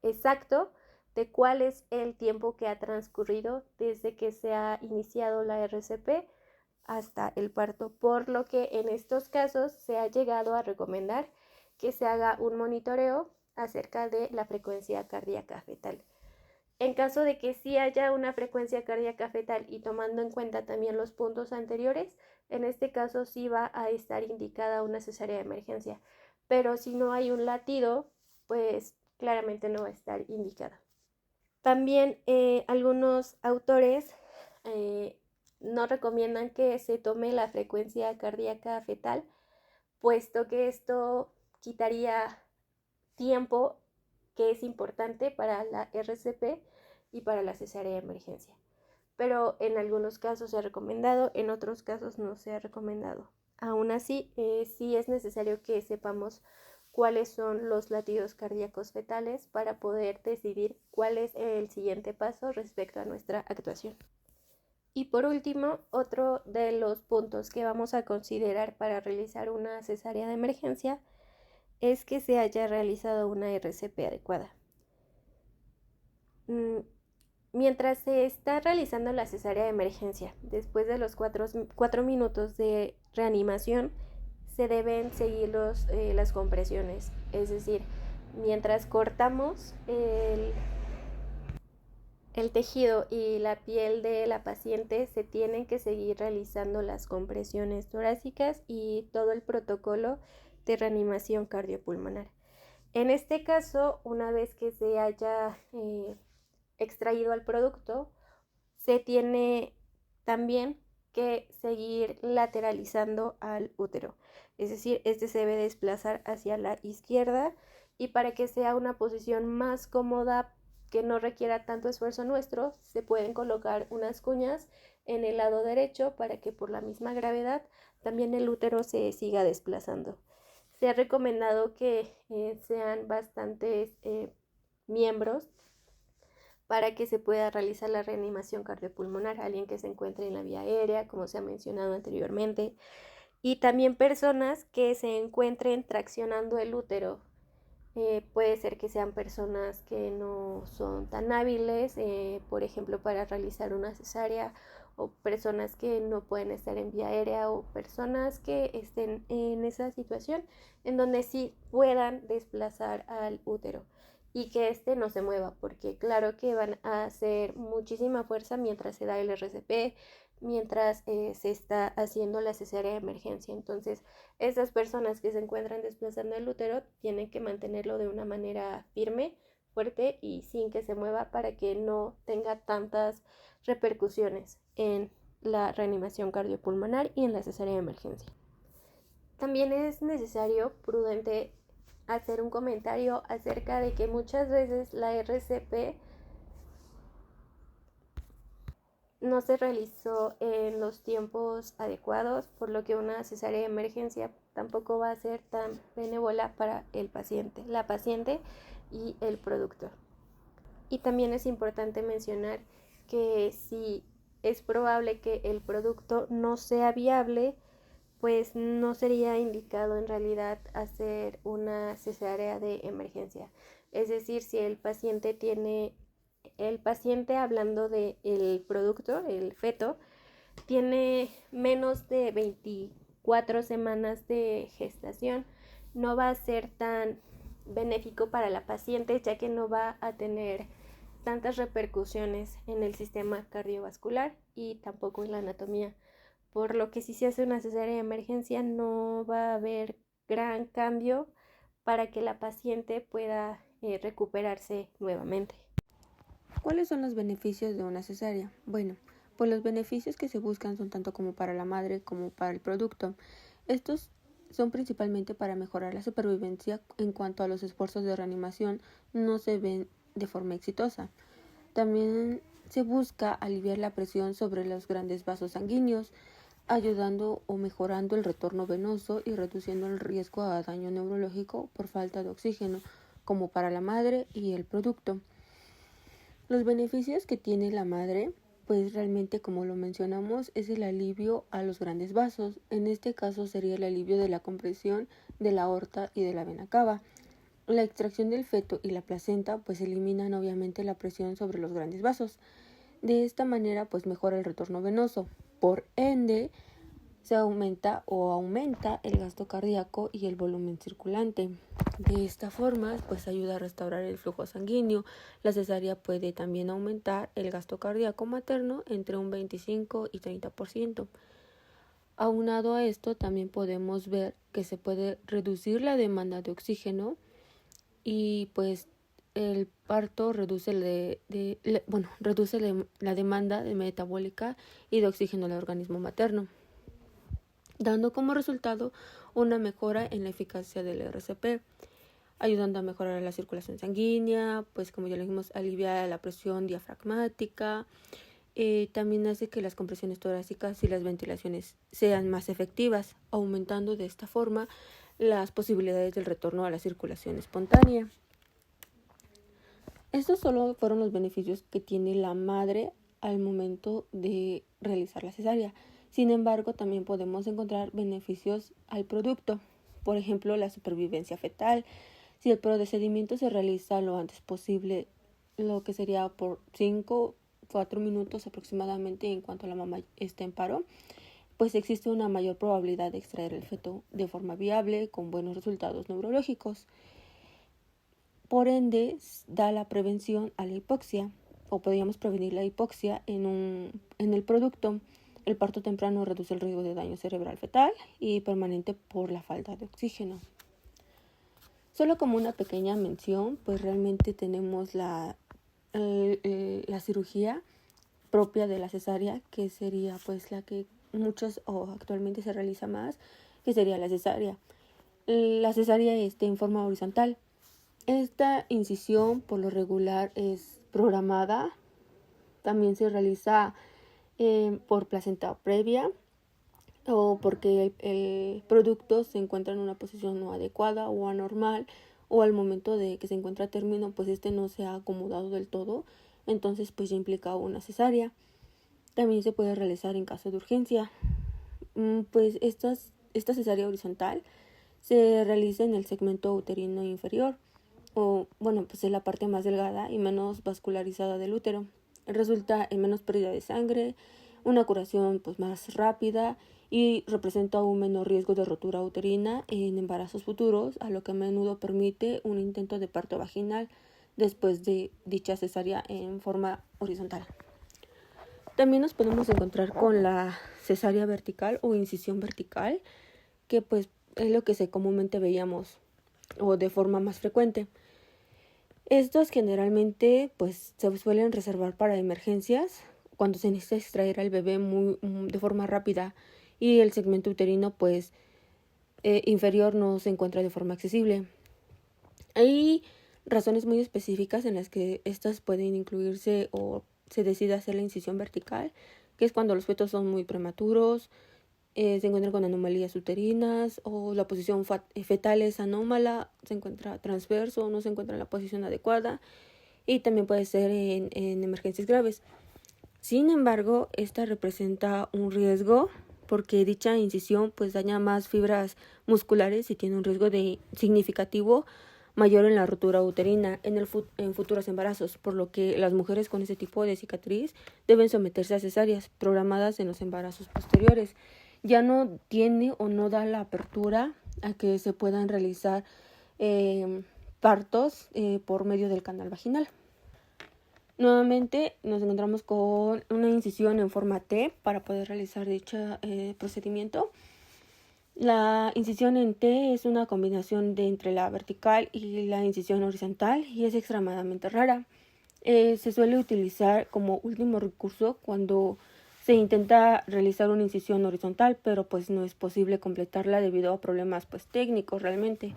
C: exacto de cuál es el tiempo que ha transcurrido desde que se ha iniciado la RCP hasta el parto, por lo que en estos casos se ha llegado a recomendar que se haga un monitoreo acerca de la frecuencia cardíaca fetal. En caso de que sí haya una frecuencia cardíaca fetal y tomando en cuenta también los puntos anteriores, en este caso sí va a estar indicada una cesárea de emergencia. Pero si no hay un latido, pues claramente no va a estar indicada. También algunos autores no recomiendan que se tome la frecuencia cardíaca fetal, puesto que esto quitaría tiempo que es importante para la RCP y para la cesárea de emergencia. Pero en algunos casos se ha recomendado, en otros casos no se ha recomendado. Aún así, sí es necesario que sepamos cuáles son los latidos cardíacos fetales para poder decidir cuál es el siguiente paso respecto a nuestra actuación. Y por último, otro de los puntos que vamos a considerar para realizar una cesárea de emergencia es que se haya realizado una RCP adecuada. Mientras se está realizando la cesárea de emergencia, después de los 4 minutos de reanimación, se deben seguir las compresiones. Es decir, mientras cortamos el tejido y la piel de la paciente, se tienen que seguir realizando las compresiones torácicas y todo el protocolo de reanimación cardiopulmonar. En este caso, una vez que se haya extraído al producto, se tiene también que seguir lateralizando al útero. Es decir, este se debe desplazar hacia la izquierda y para que sea una posición más cómoda, que no requiera tanto esfuerzo nuestro, se pueden colocar unas cuñas en el lado derecho para que por la misma gravedad también el útero se siga desplazando. Se ha recomendado que sean bastantes miembros para que se pueda realizar la reanimación cardiopulmonar, alguien que se encuentre en la vía aérea, como se ha mencionado anteriormente, y también personas que se encuentren traccionando el útero. Puede ser que sean personas que no son tan hábiles, por ejemplo, para realizar una cesárea, o personas que no pueden estar en vía aérea, o personas que estén en esa situación en donde sí puedan desplazar al útero y que éste no se mueva, porque claro que van a hacer muchísima fuerza mientras se da el RCP, mientras se está haciendo la cesárea de emergencia. Entonces, esas personas que se encuentran desplazando el útero tienen que mantenerlo de una manera firme, fuerte y sin que se mueva para que no tenga tantas repercusiones en la reanimación cardiopulmonar y en la cesárea de emergencia. También es necesario, prudente, hacer un comentario acerca de que muchas veces la RCP no se realizó en los tiempos adecuados, por lo que una cesárea de emergencia tampoco va a ser tan benévola para el paciente, la paciente y el productor. Y también es importante mencionar que si es probable que el producto no sea viable, pues no sería indicado en realidad hacer una cesárea de emergencia. Es decir, si el paciente hablando del producto, el feto, tiene menos de 24 semanas de gestación, no va a ser tan benéfico para la paciente, ya que no va a tener tantas repercusiones en el sistema cardiovascular y tampoco en la anatomía. Por lo que si se hace una cesárea de emergencia no va a haber gran cambio para que la paciente pueda recuperarse nuevamente.
A: ¿Cuáles son los beneficios de una cesárea? Bueno, pues los beneficios que se buscan son tanto como para la madre como para el producto. Estos son principalmente para mejorar la supervivencia en cuanto a los esfuerzos de reanimación no se ven de forma exitosa. También se busca aliviar la presión sobre los grandes vasos sanguíneos, ayudando o mejorando el retorno venoso y reduciendo el riesgo a daño neurológico por falta de oxígeno, como para la madre y el producto. Los beneficios que tiene la madre, pues realmente como lo mencionamos, es el alivio a los grandes vasos. En este caso sería el alivio de la compresión de la aorta y de la vena cava. La extracción del feto y la placenta pues eliminan obviamente la presión sobre los grandes vasos. De esta manera pues mejora el retorno venoso. Por ende,
D: se aumenta el gasto cardíaco y el volumen circulante. De esta forma, pues ayuda a restaurar el flujo sanguíneo. La cesárea puede también aumentar el gasto cardíaco materno entre un 25 y 30%. Aunado a esto, también podemos ver que se puede reducir la demanda de oxígeno y pues el parto reduce la demanda de metabólica y de oxígeno del organismo materno, dando como resultado una mejora en la eficacia del RCP, ayudando a mejorar la circulación sanguínea, pues como ya le dijimos, aliviar la presión diafragmática. También hace que las compresiones torácicas y las ventilaciones sean más efectivas, aumentando de esta forma las posibilidades del retorno a la circulación espontánea. Estos solo fueron los beneficios que tiene la madre al momento de realizar la cesárea. Sin embargo, también podemos encontrar beneficios al producto. Por ejemplo, la supervivencia fetal. Si el procedimiento se realiza lo antes posible, lo que sería por 4 minutos aproximadamente en cuanto la mamá esté en paro, pues existe una mayor probabilidad de extraer el feto de forma viable con buenos resultados neurológicos. Por ende, da la prevención a la hipoxia, o podríamos prevenir la hipoxia en el producto. El parto temprano reduce el riesgo de daño cerebral fetal y permanente por la falta de oxígeno. Solo como una pequeña mención, pues realmente tenemos la cirugía propia de la cesárea, que sería pues la que muchos o actualmente se realiza más, que sería la cesárea. La cesárea en forma horizontal. Esta incisión por lo regular es programada. También se realiza por placenta previa o porque el producto se encuentra en una posición no adecuada o anormal, o al momento de que se encuentra a término, pues no se ha acomodado del todo, entonces pues ya implica una cesárea. También se puede realizar en caso de urgencia. Pues esta cesárea horizontal se realiza en el segmento uterino inferior, o pues es la parte más delgada y menos vascularizada del útero. Resulta en menos pérdida de sangre, una curación pues más rápida y representa un menor riesgo de rotura uterina en embarazos futuros, a lo que a menudo permite un intento de parto vaginal después de dicha cesárea en forma horizontal. También nos podemos encontrar con la cesárea vertical o incisión vertical, que pues es lo que comúnmente veíamos o de forma más frecuente. Estos generalmente pues se suelen reservar para emergencias, cuando se necesita extraer al bebé de forma rápida y el segmento uterino pues inferior no se encuentra de forma accesible. Hay razones muy específicas en las que estas pueden incluirse o se decide hacer la incisión vertical, que es cuando los fetos son muy prematuros, se encuentran con anomalías uterinas o la posición fetal es anómala, se encuentra transverso o no se encuentra en la posición adecuada, y también puede ser en emergencias graves. Sin embargo, esta representa un riesgo porque dicha incisión pues daña más fibras musculares y tiene un riesgo significativo mayor en la rotura uterina en futuros embarazos, por lo que las mujeres con ese tipo de cicatriz deben someterse a cesáreas programadas en los embarazos posteriores. Ya no tiene o no da la apertura a que se puedan realizar partos por medio del canal vaginal. Nuevamente nos encontramos con una incisión en forma T para poder realizar dicho procedimiento. La incisión en T es una combinación entre la vertical y la incisión horizontal y es extremadamente rara. Se suele utilizar como último recurso cuando se intenta realizar una incisión horizontal, pero pues no es posible completarla debido a problemas pues técnicos realmente,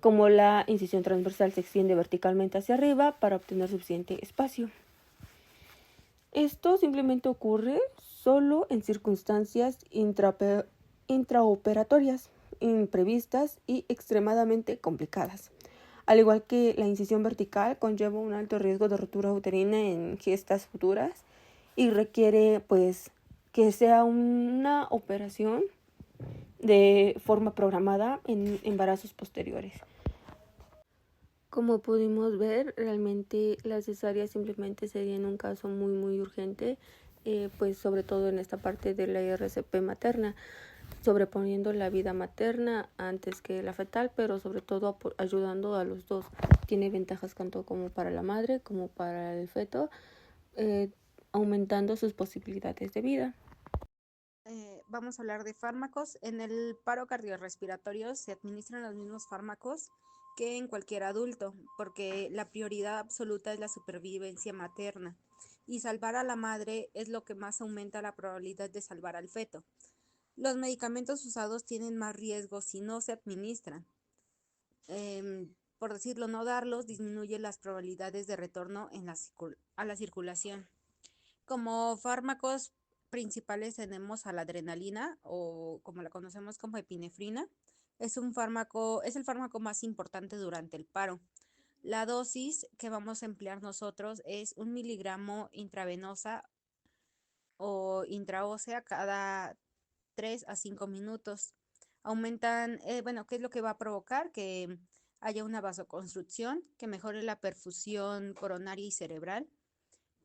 D: como la incisión transversal se extiende verticalmente hacia arriba para obtener suficiente espacio. Esto simplemente ocurre solo en circunstancias intraoperatorias, imprevistas y extremadamente complicadas. Al igual que la incisión vertical, conlleva un alto riesgo de rotura uterina en gestas futuras y requiere pues que sea una operación de forma programada en embarazos posteriores. Como pudimos ver, realmente la cesárea simplemente sería en un caso muy muy urgente, pues sobre todo en esta parte de la RCP materna. sobreponiendo la vida materna antes que la fetal, pero sobre todo ayudando a los dos. Tiene ventajas tanto como para la madre como para el feto, aumentando sus posibilidades de vida.
A: Vamos a hablar de fármacos. En el paro cardiorrespiratorio se administran los mismos fármacos que en cualquier adulto, porque la prioridad absoluta es la supervivencia materna y salvar a la madre es lo que más aumenta la probabilidad de salvar al feto. Los medicamentos usados tienen más riesgo si no se administran. Por decirlo, no darlos disminuye las probabilidades de retorno a la circulación. Como fármacos principales tenemos a la adrenalina, o como la conocemos como epinefrina. Es el fármaco más importante durante el paro. La dosis que vamos a emplear nosotros es 1 miligramo intravenosa o intraósea cada 3 a 5 minutos. Aumentan, ¿qué es lo que va a provocar? Que haya una vasoconstricción, que mejore la perfusión coronaria y cerebral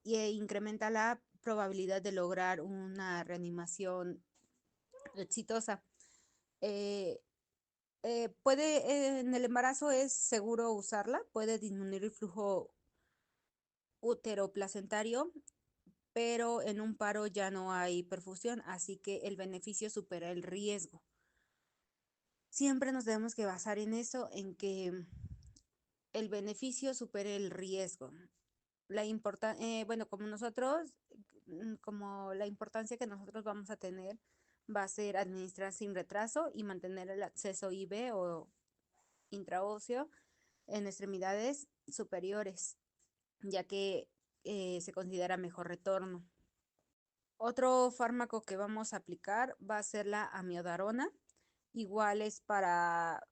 A: y incrementa la probabilidad de lograr una reanimación exitosa. En el embarazo es seguro usarla, puede disminuir el flujo uteroplacentario, pero en un paro ya no hay perfusión, así que el beneficio supera el riesgo. Siempre nos tenemos que basar en eso, en que el beneficio supere el riesgo. Como la importancia que nosotros vamos a tener va a ser administrar sin retraso y mantener el acceso IV o intraóseo en extremidades superiores, ya que se considera mejor retorno. Otro fármaco que vamos a aplicar va a ser la amiodarona. Igual es para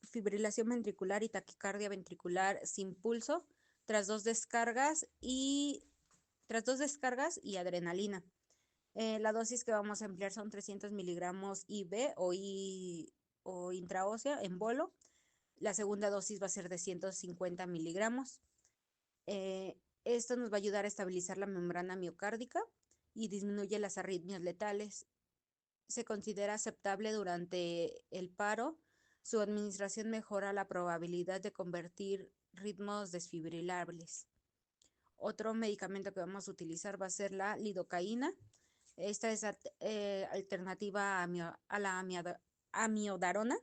A: fibrilación ventricular y taquicardia ventricular sin pulso, tras dos descargas y adrenalina. La dosis que vamos a emplear son 300 miligramos IV o intraósea en bolo. La segunda dosis va a ser de 150 miligramos. Esto nos va a ayudar a estabilizar la membrana miocárdica y disminuye las arritmias letales. Se considera aceptable durante el paro. Su administración mejora la probabilidad de convertir ritmos desfibrilables. Otro medicamento que vamos a utilizar va a ser la lidocaína. Esta es alternativa a la amiodarona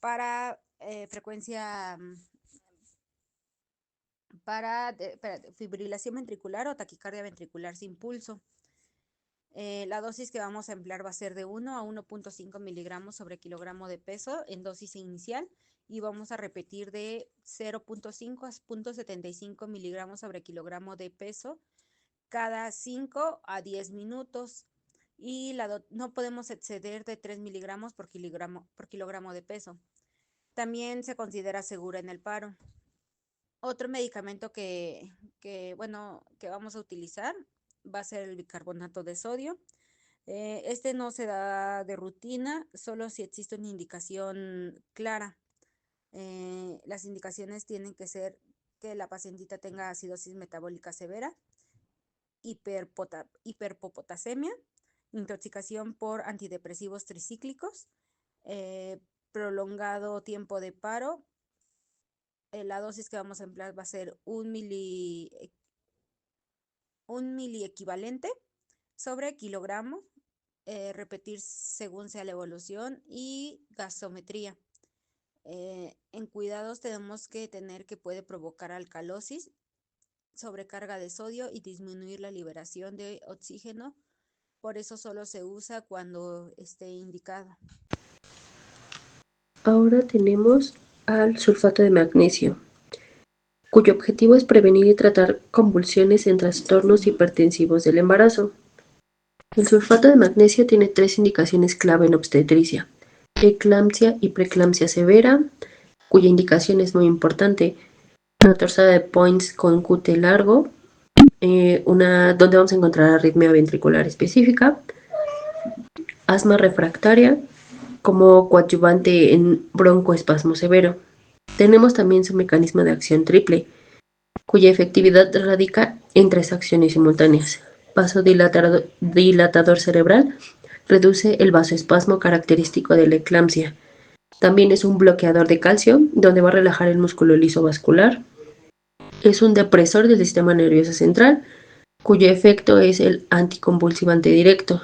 A: para fibrilación ventricular o taquicardia ventricular sin pulso. La dosis que vamos a emplear va a ser de 1 a 1.5 miligramos sobre kilogramo de peso en dosis inicial y vamos a repetir de 0.5 a 0.75 miligramos sobre kilogramo de peso cada 5 a 10 minutos y no podemos exceder de 3 miligramos por kilogramo de peso. También se considera segura en el paro. Otro medicamento que vamos a utilizar va a ser el bicarbonato de sodio. Este no se da de rutina, solo si existe una indicación clara. Las indicaciones tienen que ser que la pacientita tenga acidosis metabólica severa, hiperpotasemia, intoxicación por antidepresivos tricíclicos, prolongado tiempo de paro. La dosis que vamos a emplear va a ser un miliequivalente sobre kilogramo, repetir según sea la evolución y gasometría. En cuidados tenemos que tener que puede provocar alcalosis, sobrecarga de sodio y disminuir la liberación de oxígeno. Por eso solo se usa cuando esté indicado.
E: Ahora tenemos al sulfato de magnesio, cuyo objetivo es prevenir y tratar convulsiones en trastornos hipertensivos del embarazo. El sulfato de magnesio tiene 3 indicaciones clave en obstetricia: eclampsia y preeclampsia severa, cuya indicación es muy importante, una torsada de Points con QT largo, donde vamos a encontrar arritmia ventricular específica, asma refractaria como coadyuvante en broncoespasmo severo. Tenemos también su mecanismo de acción triple, cuya efectividad radica en 3 acciones simultáneas: vasodilatador cerebral, reduce el vasoespasmo característico de la eclampsia. También es un bloqueador de calcio, donde va a relajar el músculo liso vascular. Es un depresor del sistema nervioso central, cuyo efecto es el anticonvulsivante directo.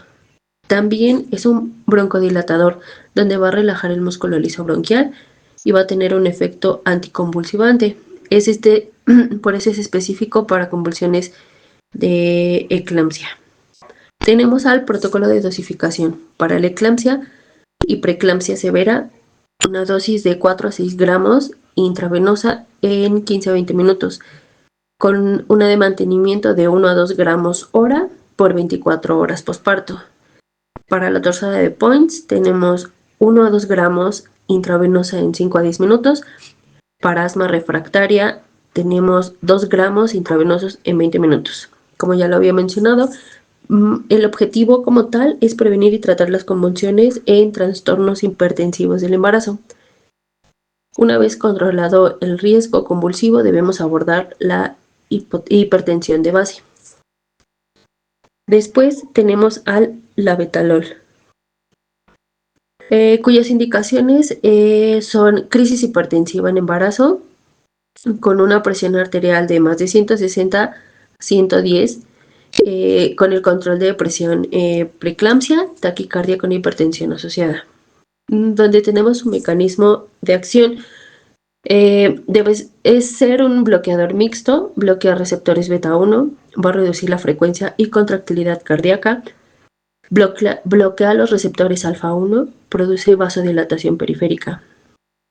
E: También es un broncodilatador, donde va a relajar el músculo liso bronquial y va a tener un efecto anticonvulsivante. Por eso es específico para convulsiones de eclampsia. Tenemos al protocolo de dosificación para la eclampsia y preeclampsia severa, una dosis de 4 a 6 gramos intravenosa en 15 a 20 minutos, con una de mantenimiento de 1 a 2 gramos hora por 24 horas posparto. Para la torsada de Points tenemos 1 a 2 gramos intravenosa en 5 a 10 minutos. Para asma refractaria tenemos 2 gramos intravenosos en 20 minutos. Como ya lo había mencionado, el objetivo como tal es prevenir y tratar las convulsiones en trastornos hipertensivos del embarazo. Una vez controlado el riesgo convulsivo, debemos abordar la hipertensión de base. Después tenemos al labetalol, cuyas indicaciones son crisis hipertensiva en embarazo, con una presión arterial de más de 160-110, con el control de presión preeclampsia, taquicardia con hipertensión asociada. Donde tenemos un mecanismo de acción, es ser un bloqueador mixto, bloquea receptores beta 1, va a reducir la frecuencia y contractilidad cardíaca, bloquea los receptores alfa 1, produce vasodilatación periférica,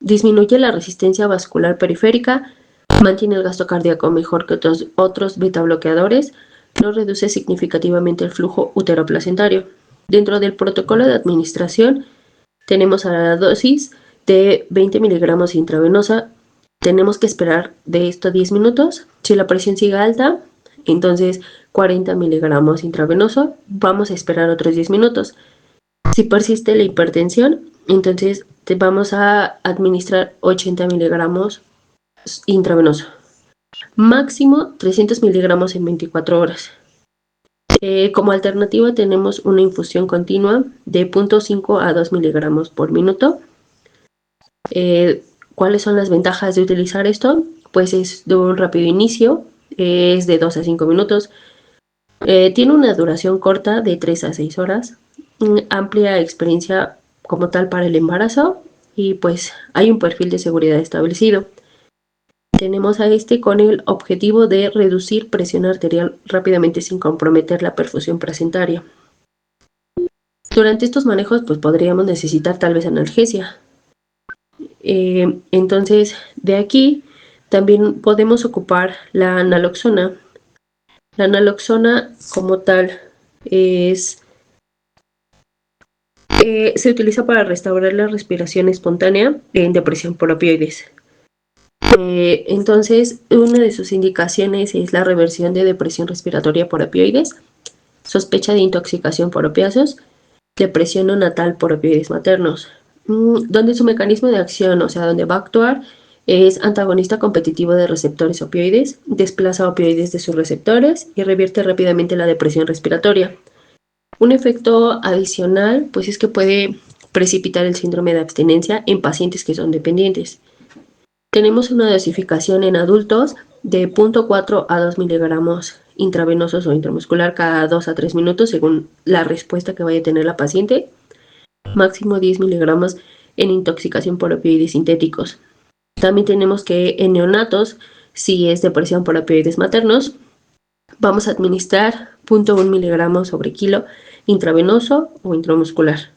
E: disminuye la resistencia vascular periférica, mantiene el gasto cardíaco mejor que otros beta bloqueadores, no reduce significativamente el flujo uteroplacentario. Dentro del protocolo de administración tenemos a la dosis de 20 miligramos intravenosa. Tenemos que esperar de esto 10 minutos. Si la presión sigue alta, entonces 40 miligramos intravenoso. Vamos a esperar otros 10 minutos. Si persiste la hipertensión, entonces vamos a administrar 80 miligramos intravenoso. Máximo 300 miligramos en 24 horas. Como alternativa tenemos una infusión continua de 0.5 a 2 miligramos por minuto. ¿Cuáles son las ventajas de utilizar esto? Pues es de un rápido inicio, es de 2 a 5 minutos, tiene una duración corta de 3 a 6 horas, amplia experiencia como tal para el embarazo y pues hay un perfil de seguridad establecido. Tenemos a este con el objetivo de reducir presión arterial rápidamente sin comprometer la perfusión placentaria. Durante estos manejos pues podríamos necesitar tal vez analgesia. Entonces de aquí también podemos ocupar la naloxona. La naloxona como tal se utiliza para restaurar la respiración espontánea en depresión por opioides. Entonces, una de sus indicaciones es la reversión de depresión respiratoria por opioides, sospecha de intoxicación por opiáceos, depresión neonatal por opioides maternos, donde su mecanismo de acción, o sea, donde va a actuar, es antagonista competitivo de receptores opioides, desplaza opioides de sus receptores y revierte rápidamente la depresión respiratoria. Un efecto adicional, pues es que puede precipitar el síndrome de abstinencia en pacientes que son dependientes. Tenemos una dosificación en adultos de 0.4 a 2 miligramos intravenosos o intramuscular cada 2 a 3 minutos según la respuesta que vaya a tener la paciente. Máximo 10 miligramos en intoxicación por opioides sintéticos. También tenemos que en neonatos, si es depresión por opioides maternos, vamos a administrar 0.1 miligramos sobre kilo intravenoso o intramuscular.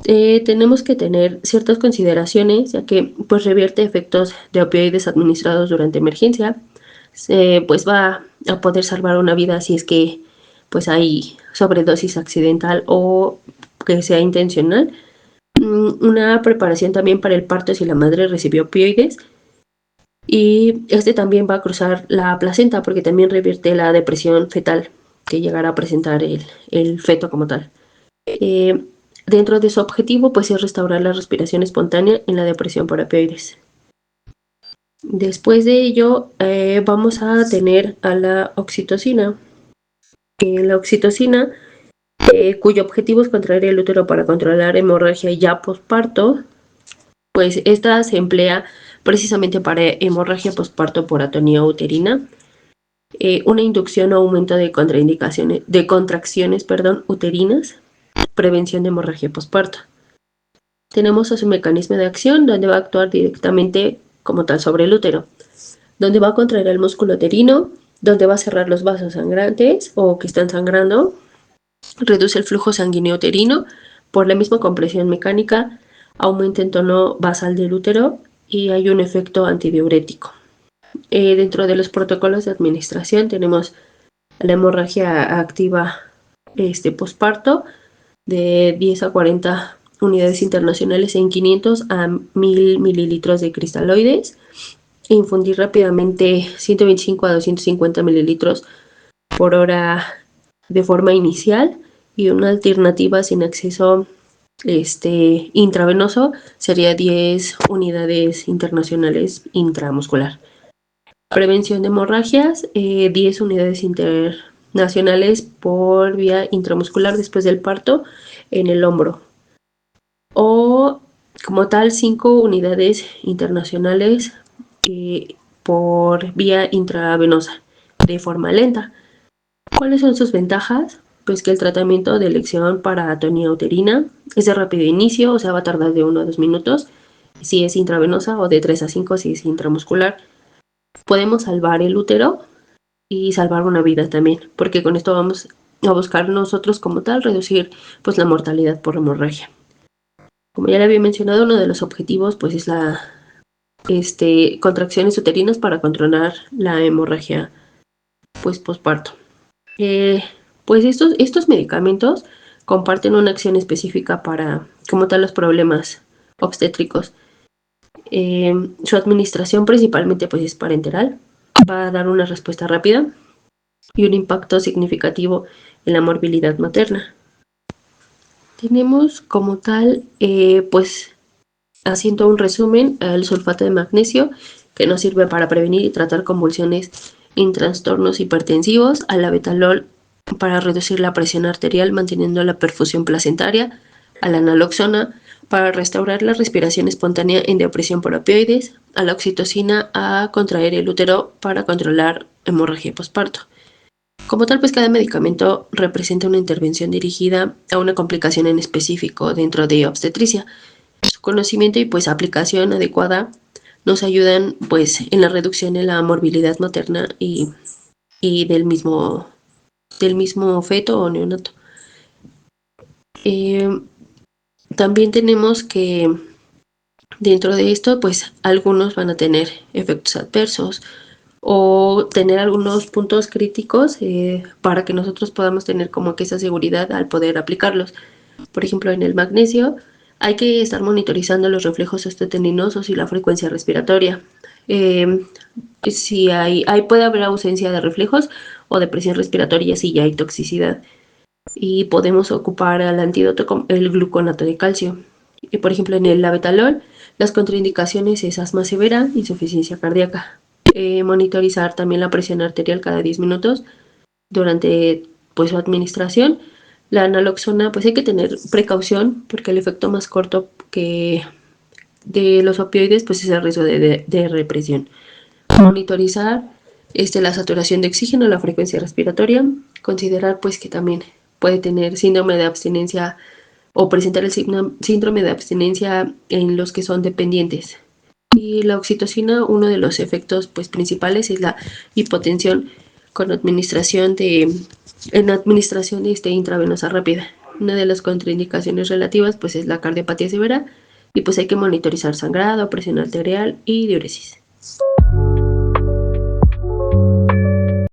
E: Tenemos que tener ciertas consideraciones, ya que pues revierte efectos de opioides administrados durante emergencia, pues va a poder salvar una vida si es que pues hay sobredosis accidental o que sea intencional. Una preparación también para el parto si la madre recibió opioides, y este también va a cruzar la placenta porque también revierte la depresión fetal que llegará a presentar el feto como tal. Dentro de su objetivo pues es restaurar la respiración espontánea en la depresión por opioides. Después de ello vamos a tener a la oxitocina. La oxitocina cuyo objetivo es contraer el útero para controlar hemorragia ya posparto, pues esta se emplea precisamente para hemorragia posparto por atonía uterina, una inducción o aumento de contracciones uterinas, prevención de hemorragia posparto. Tenemos a su mecanismo de acción, donde va a actuar directamente como tal sobre el útero, donde va a contraer el músculo uterino, donde va a cerrar los vasos sangrantes o que están sangrando, reduce el flujo sanguíneo uterino por la misma compresión mecánica, aumenta el tono basal del útero y hay un efecto antidiurético. Dentro de los protocolos de administración tenemos la hemorragia activa posparto de 10 a 40 unidades internacionales en 500 a 1000 mililitros de cristaloides e infundir rápidamente 125 a 250 mililitros por hora de forma inicial, y una alternativa sin acceso intravenoso sería 10 unidades internacionales intramuscular. Prevención de hemorragias, 10 unidades internacionales por vía intramuscular después del parto en el hombro. O como tal 5 unidades internacionales por vía intravenosa de forma lenta. ¿Cuáles son sus ventajas? Pues que el tratamiento de elección para atonía uterina es de rápido inicio, o sea, va a tardar de 1 a 2 minutos si es intravenosa, o de 3 a 5 si es intramuscular. Podemos salvar el útero y salvar una vida también, porque con esto vamos a buscar nosotros como tal reducir pues la mortalidad por hemorragia. Como ya le había mencionado, uno de los objetivos pues es la contracciones uterinas para controlar la hemorragia pues posparto. Pues estos medicamentos comparten una acción específica para como tal los problemas obstétricos. Su administración principalmente pues es parenteral, va a dar una respuesta rápida y un impacto significativo en la morbilidad materna. Tenemos como tal, pues haciendo un resumen, el sulfato de magnesio, que nos sirve para prevenir y tratar convulsiones en trastornos hipertensivos, al labetalol para reducir la presión arterial manteniendo la perfusión placentaria, a la naloxona para restaurar la respiración espontánea en depresión por opioides, a la oxitocina a contraer el útero para controlar hemorragia posparto. Como tal, pues cada medicamento representa una intervención dirigida a una complicación en específico dentro de obstetricia. Su conocimiento y pues aplicación adecuada nos ayudan pues en la reducción de la morbilidad materna y del mismo feto o neonato. También tenemos que dentro de esto pues algunos van a tener efectos adversos o tener algunos puntos críticos para que nosotros podamos tener como que esa seguridad al poder aplicarlos. Por ejemplo, en el magnesio hay que estar monitorizando los reflejos osteotendinosos y la frecuencia respiratoria. Si puede haber ausencia de reflejos o de presión respiratoria si ya hay toxicidad. Y podemos ocupar al antídoto el gluconato de calcio. Y por ejemplo, en el labetalol, las contraindicaciones es asma severa, insuficiencia cardíaca. Monitorizar también la presión arterial cada 10 minutos durante pues su administración. La naloxona, pues hay que tener precaución porque el efecto más corto que de los opioides pues es el riesgo de represión. Monitorizar la saturación de oxígeno, la frecuencia respiratoria. Considerar pues que también puede tener síndrome de abstinencia o presentar el síndrome de abstinencia en los que son dependientes. Y la oxitocina, uno de los efectos pues principales es la hipotensión con administración intravenosa rápida. Una de las contraindicaciones relativas pues es la cardiopatía severa y pues hay que monitorizar sangrado, presión arterial y diuresis.